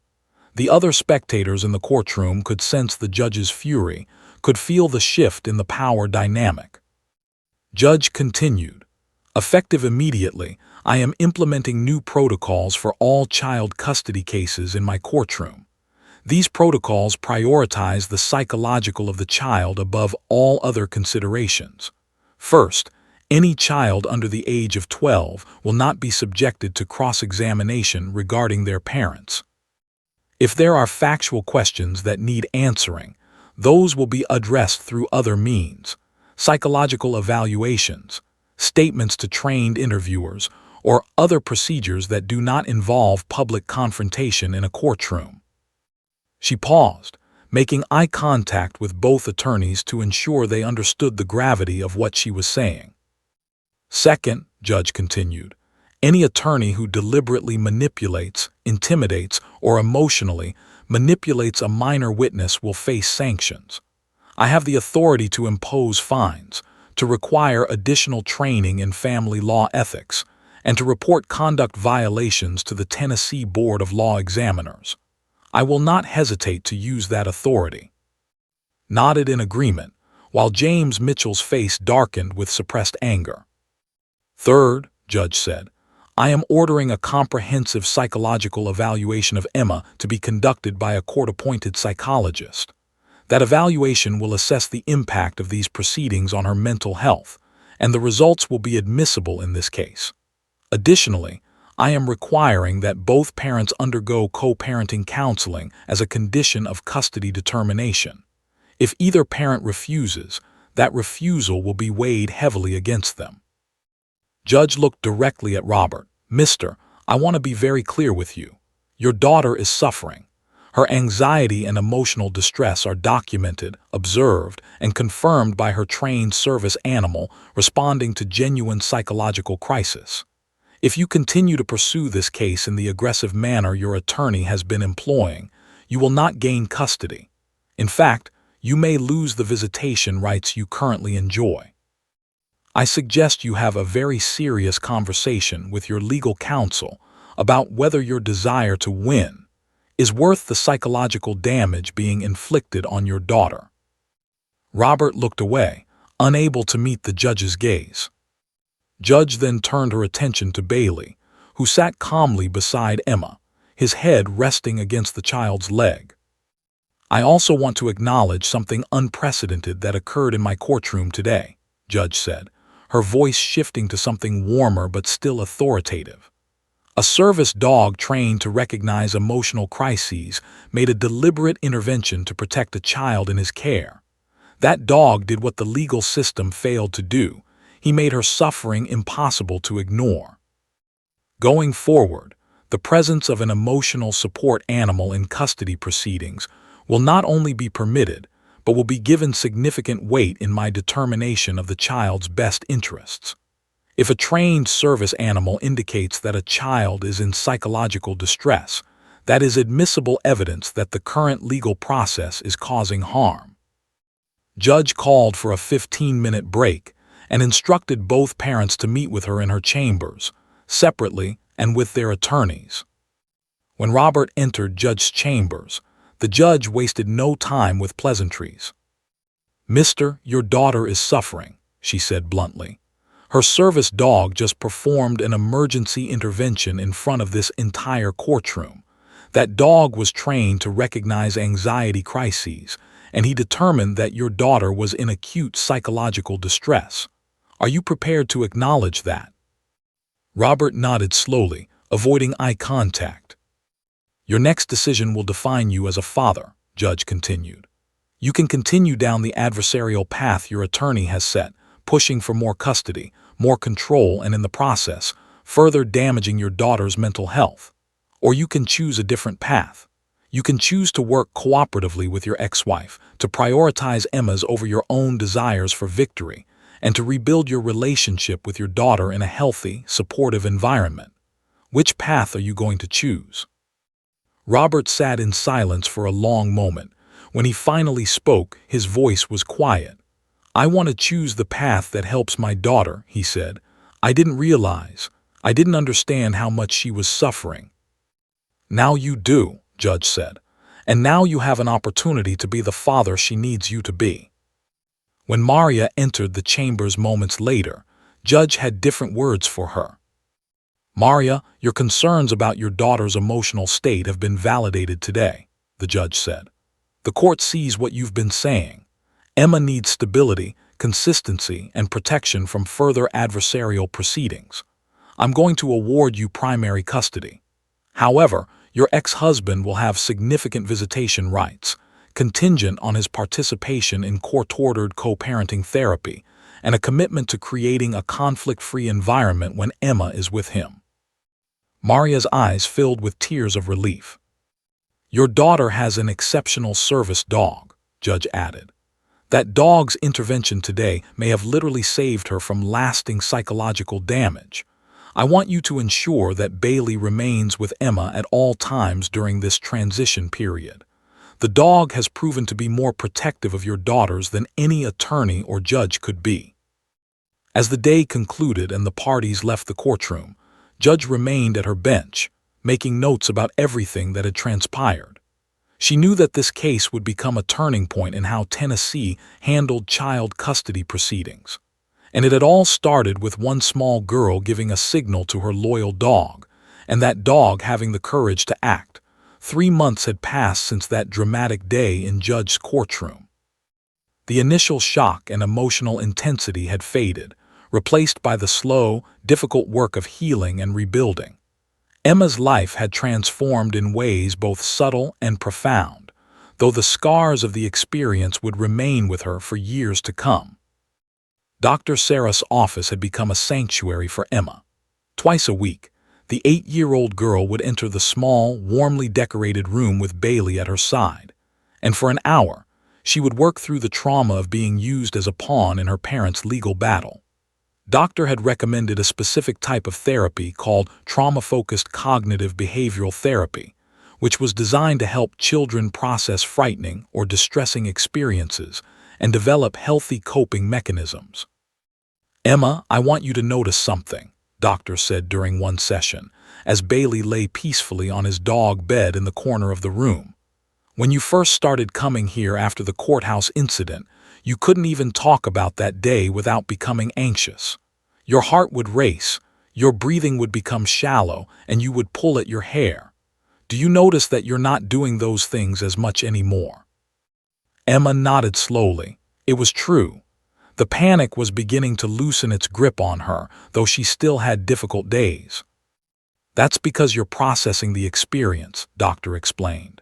The other spectators in the courtroom could sense the judge's fury, could feel the shift in the power dynamic. Judge continued, "Effective immediately, I am implementing new protocols for all child custody cases in my courtroom. These protocols prioritize the psychological of the child above all other considerations. First, any child under the age of 12 will not be subjected to cross-examination regarding their parents. If there are factual questions that need answering, those will be addressed through other means, psychological evaluations, statements to trained interviewers, or other procedures that do not involve public confrontation in a courtroom." She paused, making eye contact with both attorneys to ensure they understood the gravity of what she was saying. Second, Judge continued, any attorney who deliberately manipulates, intimidates, or emotionally manipulates a minor witness will face sanctions. I have the authority to impose fines, to require additional training in family law ethics, and to report conduct violations to the Tennessee Board of Law Examiners. I will not hesitate to use that authority. Nodded in agreement, while James Mitchell's face darkened with suppressed anger. Third, Judge said, I am ordering a comprehensive psychological evaluation of Emma to be conducted by a court-appointed psychologist. That evaluation will assess the impact of these proceedings on her mental health, and the results will be admissible in this case. Additionally, I am requiring that both parents undergo co-parenting counseling as a condition of custody determination. If either parent refuses, that refusal will be weighed heavily against them. Judge looked directly at Robert. Mister, I want to be very clear with you. Your daughter is suffering. Her anxiety and emotional distress are documented, observed, and confirmed by her trained service animal responding to genuine psychological crisis. If you continue to pursue this case in the aggressive manner your attorney has been employing, you will not gain custody. In fact, you may lose the visitation rights you currently enjoy. I suggest you have a very serious conversation with your legal counsel about whether your desire to win is worth the psychological damage being inflicted on your daughter. Robert looked away, unable to meet the judge's gaze. Judge then turned her attention to Bailey, who sat calmly beside Emma, his head resting against the child's leg. I also want to acknowledge something unprecedented that occurred in my courtroom today, Judge said, her voice shifting to something warmer but still authoritative. A service dog trained to recognize emotional crises made a deliberate intervention to protect a child in his care. That dog did what the legal system failed to do. He made her suffering impossible to ignore. Going forward, the presence of an emotional support animal in custody proceedings will not only be permitted, but will be given significant weight in my determination of the child's best interests. If a trained service animal indicates that a child is in psychological distress, that is admissible evidence that the current legal process is causing harm. Judge called for a 15-minute break and instructed both parents to meet with her in her chambers, separately and with their attorneys. When Robert entered Judge's chambers, the judge wasted no time with pleasantries. Mister, your daughter is suffering, she said bluntly. Her service dog just performed an emergency intervention in front of this entire courtroom. That dog was trained to recognize anxiety crises, and he determined that your daughter was in acute psychological distress. Are you prepared to acknowledge that? Robert nodded slowly, avoiding eye contact. Your next decision will define you as a father, Judge continued. You can continue down the adversarial path your attorney has set, pushing for more custody, more control, and in the process, further damaging your daughter's mental health. Or you can choose a different path. You can choose to work cooperatively with your ex-wife, to prioritize Emma's over your own desires for victory, and to rebuild your relationship with your daughter in a healthy, supportive environment. Which path are you going to choose? Robert sat in silence for a long moment. When he finally spoke, his voice was quiet. I want to choose the path that helps my daughter, he said. I didn't understand how much she was suffering. Now you do, Judge said, and now you have an opportunity to be the father she needs you to be. When Maria entered the chambers moments later, Judge had different words for her. Maria, your concerns about your daughter's emotional state have been validated today, the judge said. The court sees what you've been saying. Emma needs stability, consistency, and protection from further adversarial proceedings. I'm going to award you primary custody. However, your ex-husband will have significant visitation rights, contingent on his participation in court-ordered co-parenting therapy and a commitment to creating a conflict-free environment when Emma is with him. Maria's eyes filled with tears of relief. Your daughter has an exceptional service dog, Judge added. That dog's intervention today may have literally saved her from lasting psychological damage. I want you to ensure that Bailey remains with Emma at all times during this transition period. The dog has proven to be more protective of your daughters than any attorney or judge could be. As the day concluded and the parties left the courtroom, Judge remained at her bench, making notes about everything that had transpired. She knew that this case would become a turning point in how Tennessee handled child custody proceedings. And it had all started with one small girl giving a signal to her loyal dog, and that dog having the courage to act. 3 months had passed since that dramatic day in Judge's courtroom. The initial shock and emotional intensity had faded, replaced by the slow, difficult work of healing and rebuilding. Emma's life had transformed in ways both subtle and profound, though the scars of the experience would remain with her for years to come. Dr. Sarah's office had become a sanctuary for Emma. Twice a week, the 8-year-old girl would enter the small, warmly decorated room with Bailey at her side, and for an hour, she would work through the trauma of being used as a pawn in her parents' legal battle. Doctor had recommended a specific type of therapy called trauma-focused cognitive behavioral therapy, which was designed to help children process frightening or distressing experiences and develop healthy coping mechanisms. Emma, I want you to notice something, Doctor said during one session, as Bailey lay peacefully on his dog bed in the corner of the room. When you first started coming here after the courthouse incident, you couldn't even talk about that day without becoming anxious. Your heart would race, your breathing would become shallow, and you would pull at your hair. Do you notice that you're not doing those things as much anymore? Emma nodded slowly. It was true. The panic was beginning to loosen its grip on her, though she still had difficult days. That's because you're processing the experience, Doctor explained.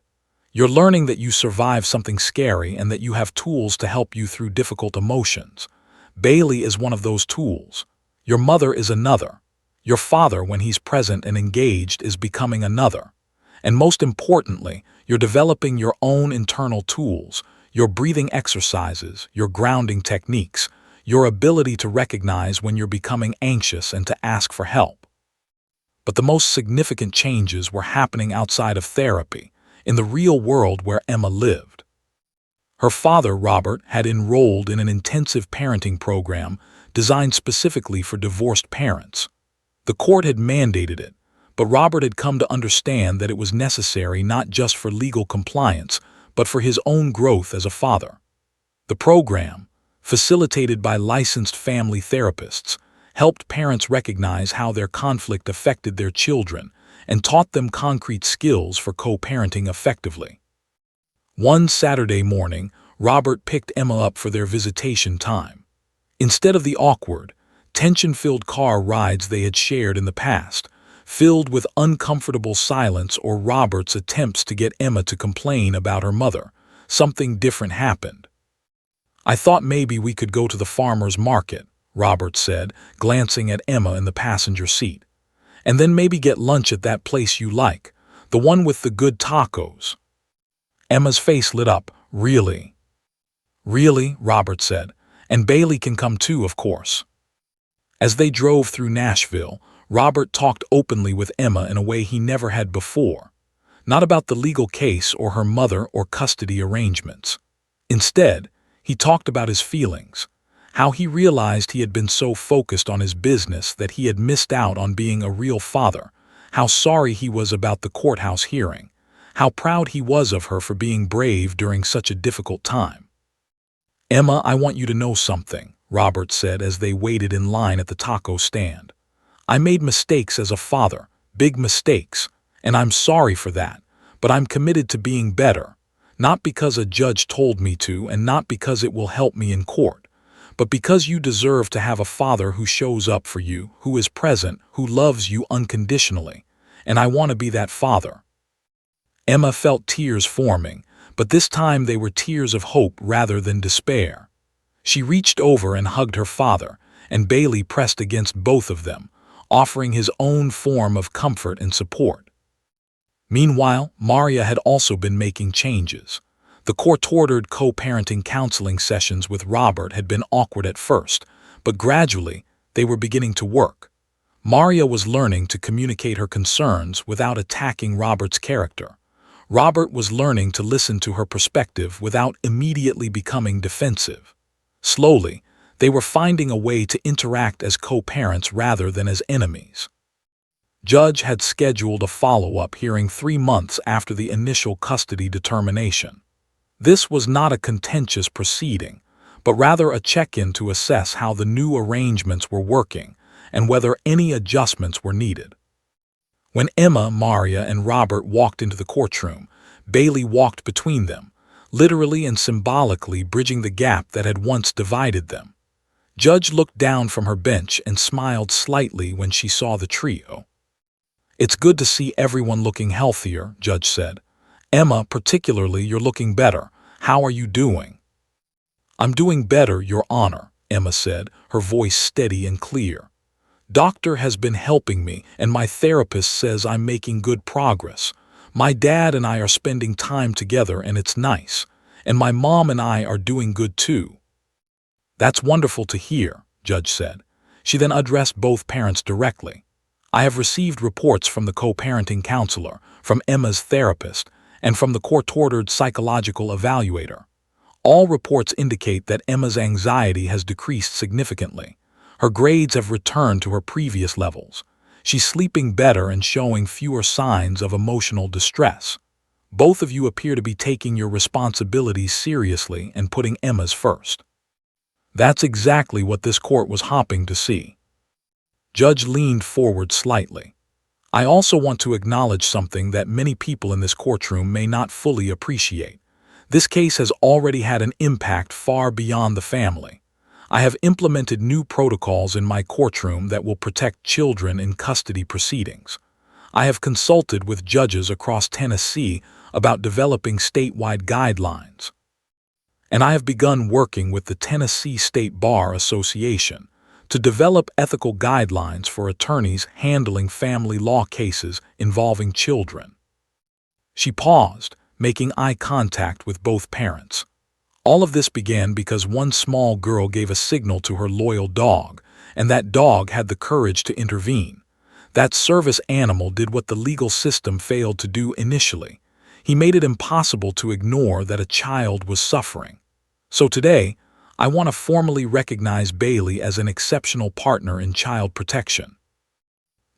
You're learning that you survived something scary and that you have tools to help you through difficult emotions. Bailey is one of those tools. Your mother is another. Your father, when he's present and engaged, is becoming another. And most importantly, you're developing your own internal tools, your breathing exercises, your grounding techniques, your ability to recognize when you're becoming anxious and to ask for help. But the most significant changes were happening outside of therapy, in the real world where Emma lived. Her father, Robert, had enrolled in an intensive parenting program designed specifically for divorced parents. The court had mandated it, but Robert had come to understand that it was necessary not just for legal compliance, but for his own growth as a father. The program, facilitated by licensed family therapists, helped parents recognize how their conflict affected their children and taught them concrete skills for co-parenting effectively. One Saturday morning, Robert picked Emma up for their visitation time. Instead of the awkward, tension-filled car rides they had shared in the past, filled with uncomfortable silence or Robert's attempts to get Emma to complain about her mother, something different happened. I thought maybe we could go to the farmer's market, Robert said, glancing at Emma in the passenger seat. And then maybe get lunch at that place you like, the one with the good tacos. Emma's face lit up. Really? Really, Robert said. And Bailey can come too, of course. As they drove through Nashville, Robert talked openly with Emma in a way he never had before. Not about the legal case or her mother or custody arrangements. Instead, he talked about his feelings. How he realized he had been so focused on his business that he had missed out on being a real father, how sorry he was about the courthouse hearing, how proud he was of her for being brave during such a difficult time. Emma, I want you to know something, Robert said as they waited in line at the taco stand. I made mistakes as a father, big mistakes, and I'm sorry for that, but I'm committed to being better, not because a judge told me to and not because it will help me in court, but because you deserve to have a father who shows up for you, who is present, who loves you unconditionally, and I want to be that father. Emma felt tears forming, but this time they were tears of hope rather than despair. She reached over and hugged her father, and Bailey pressed against both of them, offering his own form of comfort and support. Meanwhile, Maria had also been making changes. The court-ordered co-parenting counseling sessions with Robert had been awkward at first, but gradually they were beginning to work. Maria was learning to communicate her concerns without attacking Robert's character. Robert was learning to listen to her perspective without immediately becoming defensive. Slowly, they were finding a way to interact as co-parents rather than as enemies. Judge had scheduled a follow-up hearing 3 months after the initial custody determination. This was not a contentious proceeding, but rather a check-in to assess how the new arrangements were working and whether any adjustments were needed. When Emma, Maria, and Robert walked into the courtroom, Bailey walked between them, literally and symbolically bridging the gap that had once divided them. Judge looked down from her bench and smiled slightly when she saw the trio. "It's good to see everyone looking healthier," Judge said. "Emma, particularly, you're looking better. How are you doing?" "I'm doing better, Your Honor," Emma said, her voice steady and clear. "Doctor has been helping me, and my therapist says I'm making good progress. My dad and I are spending time together, and it's nice. And my mom and I are doing good too." "That's wonderful to hear," Judge said. She then addressed both parents directly. "I have received reports from the co-parenting counselor, from Emma's therapist, and from the court-ordered psychological evaluator. All reports indicate that Emma's anxiety has decreased significantly. Her grades have returned to her previous levels. She's sleeping better and showing fewer signs of emotional distress. Both of you appear to be taking your responsibilities seriously and putting Emma's first." "That's exactly what this court was hoping to see." Judge leaned forward slightly. "I also want to acknowledge something that many people in this courtroom may not fully appreciate. This case has already had an impact far beyond the family. I have implemented new protocols in my courtroom that will protect children in custody proceedings. I have consulted with judges across Tennessee about developing statewide guidelines. And I have begun working with the Tennessee State Bar Association to develop ethical guidelines for attorneys handling family law cases involving children." She paused, making eye contact with both parents. All of this began because one small girl gave a signal to her loyal dog, and that dog had the courage to intervene. That service animal did what the legal system failed to do initially. He made it impossible to ignore that a child was suffering. So today, I want to formally recognize Bailey as an exceptional partner in child protection.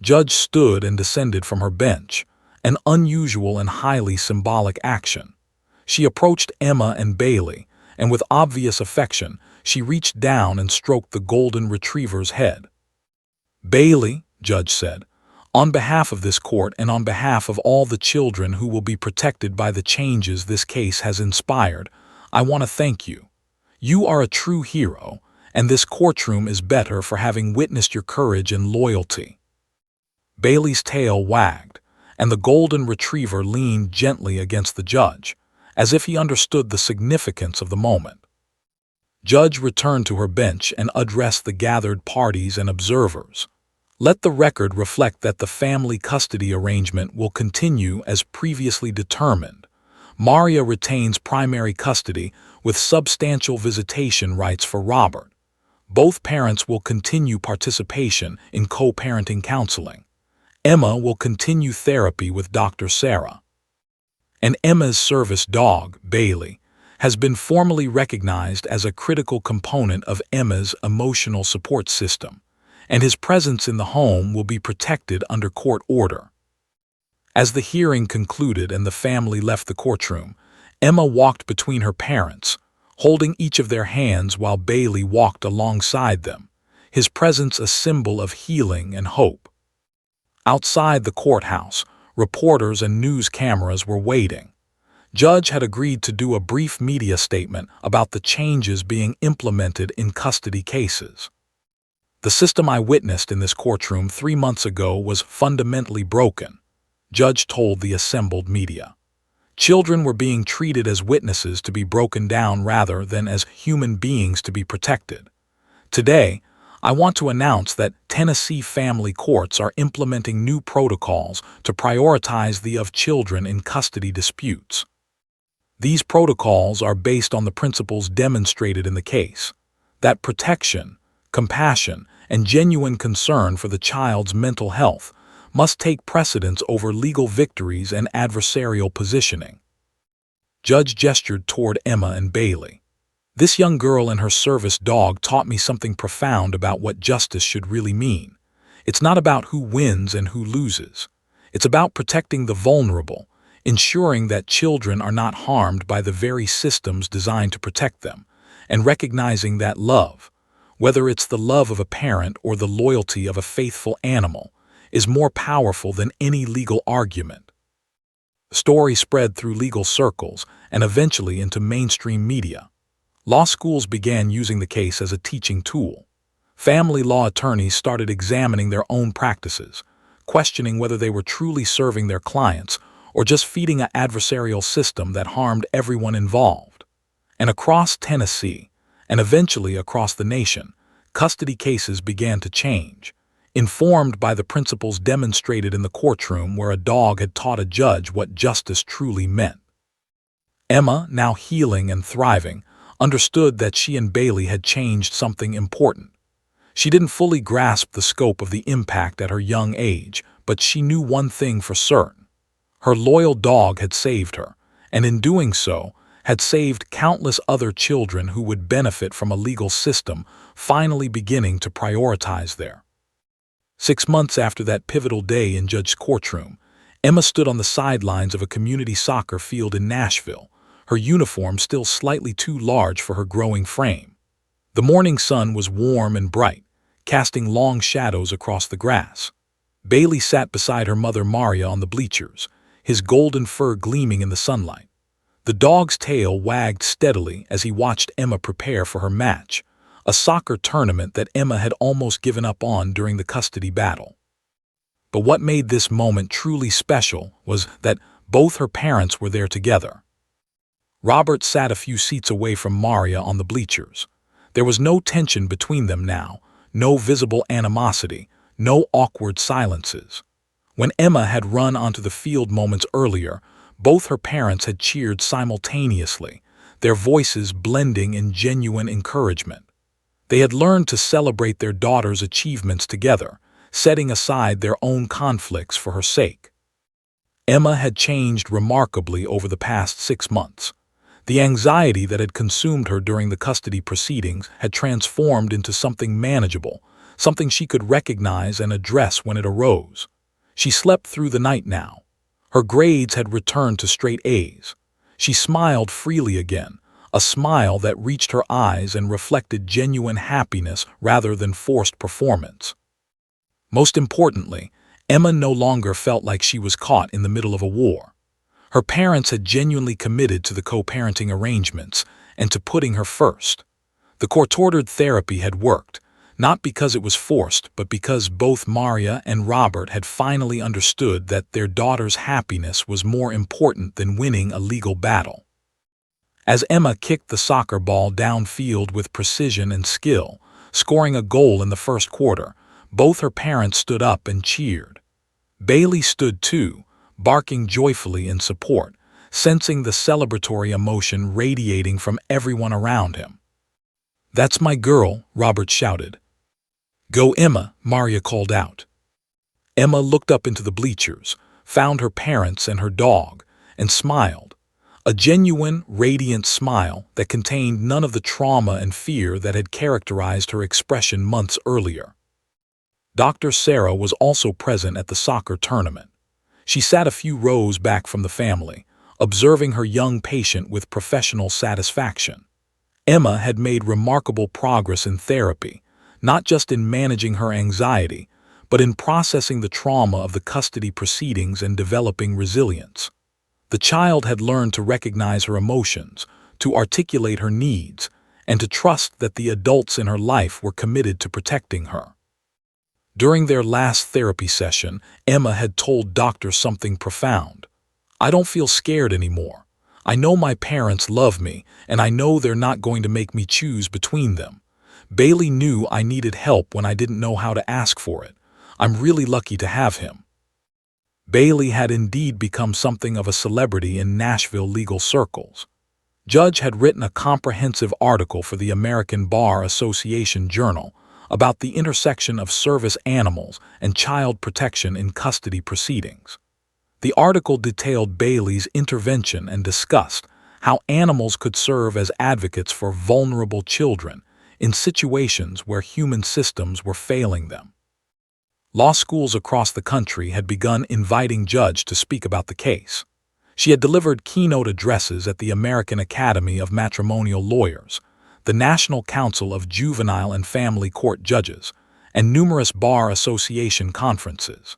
Judge stood and descended from her bench, an unusual and highly symbolic action. She approached Emma and Bailey, and with obvious affection, she reached down and stroked the golden retriever's head. "Bailey," Judge said, "on behalf of this court and on behalf of all the children who will be protected by the changes this case has inspired, I want to thank you. You are a true hero, and this courtroom is better for having witnessed your courage and loyalty." Bailey's tail wagged, and the golden retriever leaned gently against the judge, as if he understood the significance of the moment. Judge returned to her bench and addressed the gathered parties and observers. "Let the record reflect that the family custody arrangement will continue as previously determined. Maria retains primary custody with substantial visitation rights for Robert. Both parents will continue participation in co-parenting counseling. Emma will continue therapy with Dr. Sarah. And Emma's service dog, Bailey, has been formally recognized as a critical component of Emma's emotional support system, and his presence in the home will be protected under court order." As the hearing concluded and the family left the courtroom, Emma walked between her parents, holding each of their hands while Bailey walked alongside them, his presence a symbol of healing and hope. Outside the courthouse, reporters and news cameras were waiting. Judge had agreed to do a brief media statement about the changes being implemented in custody cases. "The system I witnessed in this courtroom 3 months ago was fundamentally broken," Judge told the assembled media. "Children were being treated as witnesses to be broken down rather than as human beings to be protected. Today, I want to announce that Tennessee family courts are implementing new protocols to prioritize the of children in custody disputes. These protocols are based on the principles demonstrated in the case, that protection, compassion, and genuine concern for the child's mental health must take precedence over legal victories and adversarial positioning. Judge gestured toward Emma and Bailey. This young girl and her service dog taught me something profound about what justice should really mean. It's not about who wins and who loses. It's about protecting the vulnerable, ensuring that children are not harmed by the very systems designed to protect them, and recognizing that love, whether it's the love of a parent or the loyalty of a faithful animal, is more powerful than any legal argument. The story spread through legal circles and eventually into mainstream media. Law schools began using the case as a teaching tool. Family law attorneys started examining their own practices, questioning whether they were truly serving their clients or just feeding an adversarial system that harmed everyone involved. And across Tennessee, and eventually across the nation, custody cases began to change, informed by the principles demonstrated in the courtroom where a dog had taught a judge what justice truly meant. Emma, now healing and thriving, understood that she and Bailey had changed something important. She didn't fully grasp the scope of the impact at her young age, but she knew one thing for certain. Her loyal dog had saved her, and in doing so, had saved countless other children who would benefit from a legal system finally beginning to prioritize their. 6 months after that pivotal day in Judge's courtroom, Emma stood on the sidelines of a community soccer field in Nashville, her uniform still slightly too large for her growing frame. The morning sun was warm and bright, casting long shadows across the grass. Bailey sat beside her mother Maria on the bleachers, his golden fur gleaming in the sunlight. The dog's tail wagged steadily as he watched Emma prepare for her match, a soccer tournament that Emma had almost given up on during the custody battle. But what made this moment truly special was that both her parents were there together. Robert sat a few seats away from Maria on the bleachers. There was no tension between them now, no visible animosity, no awkward silences. When Emma had run onto the field moments earlier, both her parents had cheered simultaneously, their voices blending in genuine encouragement. They had learned to celebrate their daughter's achievements together, setting aside their own conflicts for her sake. Emma had changed remarkably over the past 6 months. The anxiety that had consumed her during the custody proceedings had transformed into something manageable, something she could recognize and address when it arose. She slept through the night now. Her grades had returned to straight A's. She smiled freely again, a smile that reached her eyes and reflected genuine happiness rather than forced performance. Most importantly, Emma no longer felt like she was caught in the middle of a war. Her parents had genuinely committed to the co-parenting arrangements and to putting her first. The court-ordered therapy had worked, not because it was forced, but because both Maria and Robert had finally understood that their daughter's happiness was more important than winning a legal battle. As Emma kicked the soccer ball downfield with precision and skill, scoring a goal in the first quarter, both her parents stood up and cheered. Bailey stood too, barking joyfully in support, sensing the celebratory emotion radiating from everyone around him. "That's my girl," Robert shouted. "Go Emma," Maria called out. Emma looked up into the bleachers, found her parents and her dog, and smiled. A genuine, radiant smile that contained none of the trauma and fear that had characterized her expression months earlier. Dr. Sarah was also present at the soccer tournament. She sat a few rows back from the family, observing her young patient with professional satisfaction. Emma had made remarkable progress in therapy, not just in managing her anxiety, but in processing the trauma of the custody proceedings and developing resilience. The child had learned to recognize her emotions, to articulate her needs, and to trust that the adults in her life were committed to protecting her. During their last therapy session, Emma had told doctor something profound. "I don't feel scared anymore. I know my parents love me, and I know they're not going to make me choose between them. Bailey knew I needed help when I didn't know how to ask for it. I'm really lucky to have him." Bailey had indeed become something of a celebrity in Nashville legal circles. Judge had written a comprehensive article for the American Bar Association Journal about the intersection of service animals and child protection in custody proceedings. The article detailed Bailey's intervention and discussed how animals could serve as advocates for vulnerable children in situations where human systems were failing them. Law schools across the country had begun inviting Judge to speak about the case. She had delivered keynote addresses at the American Academy of Matrimonial Lawyers, the National Council of Juvenile and Family Court Judges, and numerous bar association conferences.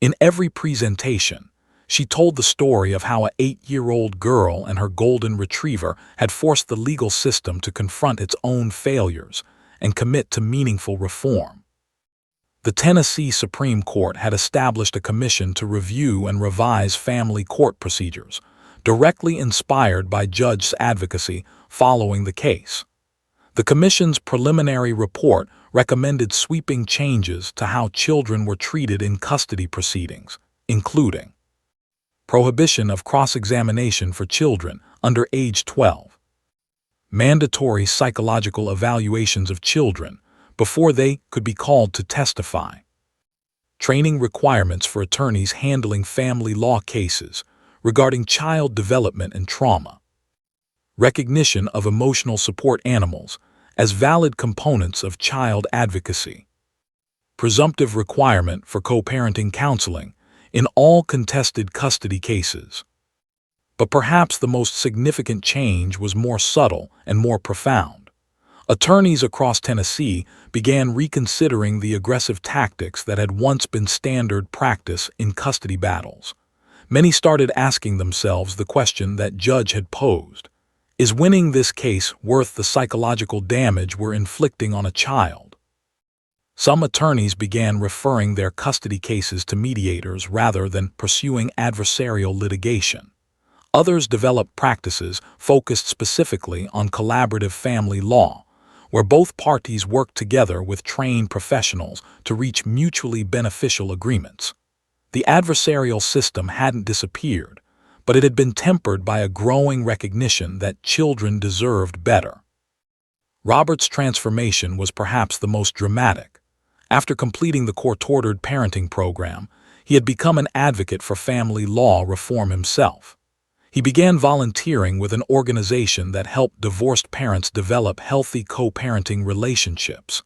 In every presentation, she told the story of how an 8-year-old girl and her golden retriever had forced the legal system to confront its own failures and commit to meaningful reform. The Tennessee Supreme Court had established a commission to review and revise family court procedures, directly inspired by Judge's advocacy following the case. The commission's preliminary report recommended sweeping changes to how children were treated in custody proceedings, including prohibition of cross-examination for children under age 12, mandatory psychological evaluations of children before they could be called to testify, training requirements for attorneys handling family law cases regarding child development and trauma, recognition of emotional support animals as valid components of child advocacy, presumptive requirement for co-parenting counseling in all contested custody cases. But perhaps the most significant change was more subtle and more profound. Attorneys across Tennessee began reconsidering the aggressive tactics that had once been standard practice in custody battles. Many started asking themselves the question that Judge had posed: is winning this case worth the psychological damage we're inflicting on a child? Some attorneys began referring their custody cases to mediators rather than pursuing adversarial litigation. Others developed practices focused specifically on collaborative family law, where both parties worked together with trained professionals to reach mutually beneficial agreements. The adversarial system hadn't disappeared, but it had been tempered by a growing recognition that children deserved better. Robert's transformation was perhaps the most dramatic. After completing the court-ordered parenting program, he had become an advocate for family law reform himself. He began volunteering with an organization that helped divorced parents develop healthy co-parenting relationships.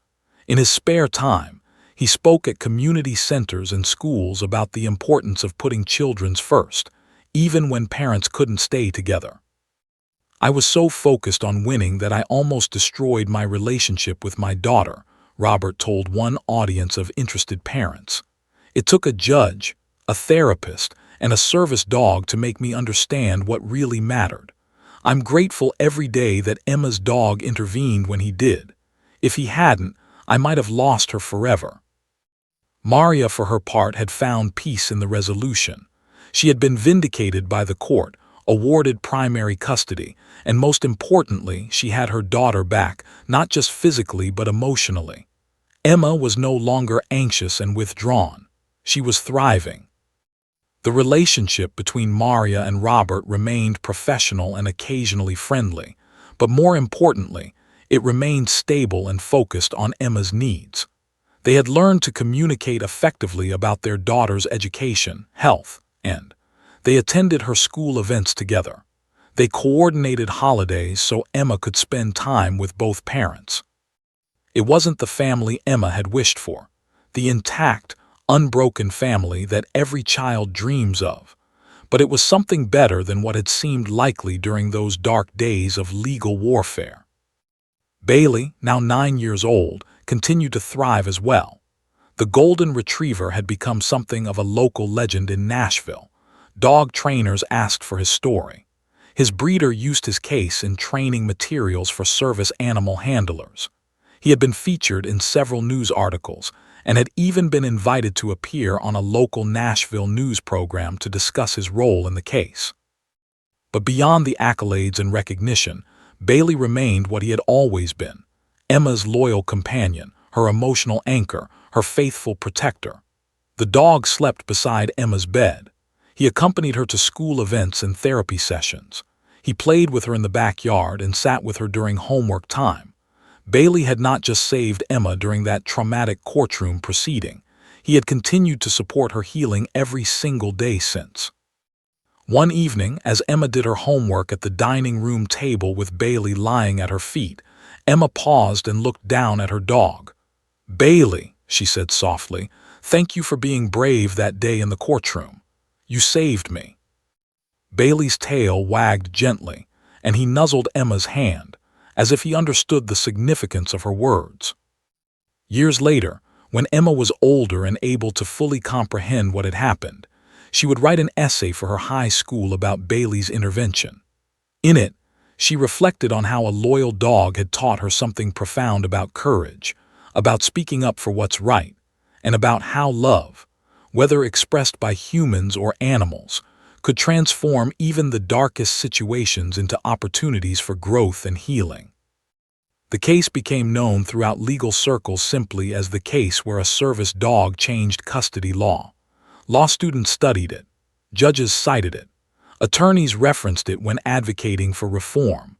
In his spare time, he spoke at community centers and schools about the importance of putting children first, even when parents couldn't stay together. "I was so focused on winning that I almost destroyed my relationship with my daughter," Robert told one audience of interested parents. "It took a judge, a therapist, and a service dog to make me understand what really mattered. I'm grateful every day that Emma's dog intervened when he did. If he hadn't, I might have lost her forever." Maria, for her part, had found peace in the resolution. She had been vindicated by the court, awarded primary custody, and most importantly, she had her daughter back, not just physically but emotionally. Emma was no longer anxious and withdrawn. She was thriving. The relationship between Maria and Robert remained professional and occasionally friendly, but more importantly, it remained stable and focused on Emma's needs. They had learned to communicate effectively about their daughter's education, health, and they attended her school events together. They coordinated holidays so Emma could spend time with both parents. It wasn't the family Emma had wished for, the intact, unbroken family that every child dreams of, but it was something better than what had seemed likely during those dark days of legal warfare. Bailey, now 9 years old, continued to thrive as well. The golden retriever had become something of a local legend in Nashville. Dog trainers asked for his story. His breeder used his case in training materials for service animal handlers. He had been featured in several news articles and had even been invited to appear on a local Nashville news program to discuss his role in the case. But beyond the accolades and recognition, Bailey remained what he had always been: Emma's loyal companion, her emotional anchor, her faithful protector. The dog slept beside Emma's bed. He accompanied her to school events and therapy sessions. He played with her in the backyard and sat with her during homework time. Bailey had not just saved Emma during that traumatic courtroom proceeding. He had continued to support her healing every single day since. One evening, as Emma did her homework at the dining room table with Bailey lying at her feet, Emma paused and looked down at her dog. "Bailey," she said softly, "thank you for being brave that day in the courtroom. You saved me." Bailey's tail wagged gently, and he nuzzled Emma's hand, as if he understood the significance of her words. Years later, when Emma was older and able to fully comprehend what had happened, she would write an essay for her high school about Bailey's intervention. In it, she reflected on how a loyal dog had taught her something profound about courage, about speaking up for what's right, and about how love, whether expressed by humans or animals, could transform even the darkest situations into opportunities for growth and healing. The case became known throughout legal circles simply as the case where a service dog changed custody law. Law students studied it. Judges cited it. Attorneys referenced it when advocating for reform.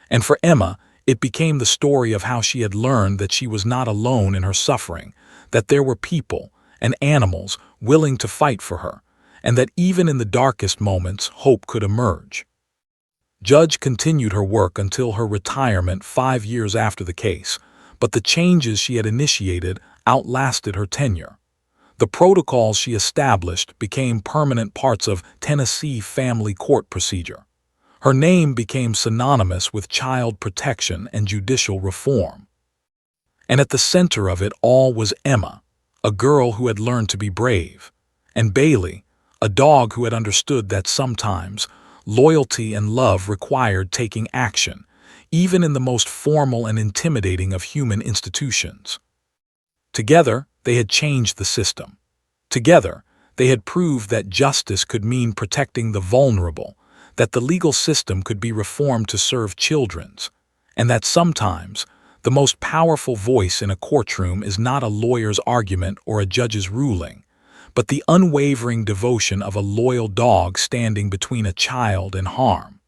And for Emma, it became the story of how she had learned that she was not alone in her suffering, that there were people and animals willing to fight for her, and that even in the darkest moments, hope could emerge. Judge continued her work until her retirement 5 years after the case, but the changes she had initiated outlasted her tenure. The protocols she established became permanent parts of Tennessee family court procedure. Her name became synonymous with child protection and judicial reform. And at the center of it all was Emma, a girl who had learned to be brave, and Bailey, a dog who had understood that sometimes loyalty and love required taking action, even in the most formal and intimidating of human institutions. Together, they had changed the system. Together, they had proved that justice could mean protecting the vulnerable, that the legal system could be reformed to serve children's, and that sometimes the most powerful voice in a courtroom is not a lawyer's argument or a judge's ruling, but the unwavering devotion of a loyal dog standing between a child and harm.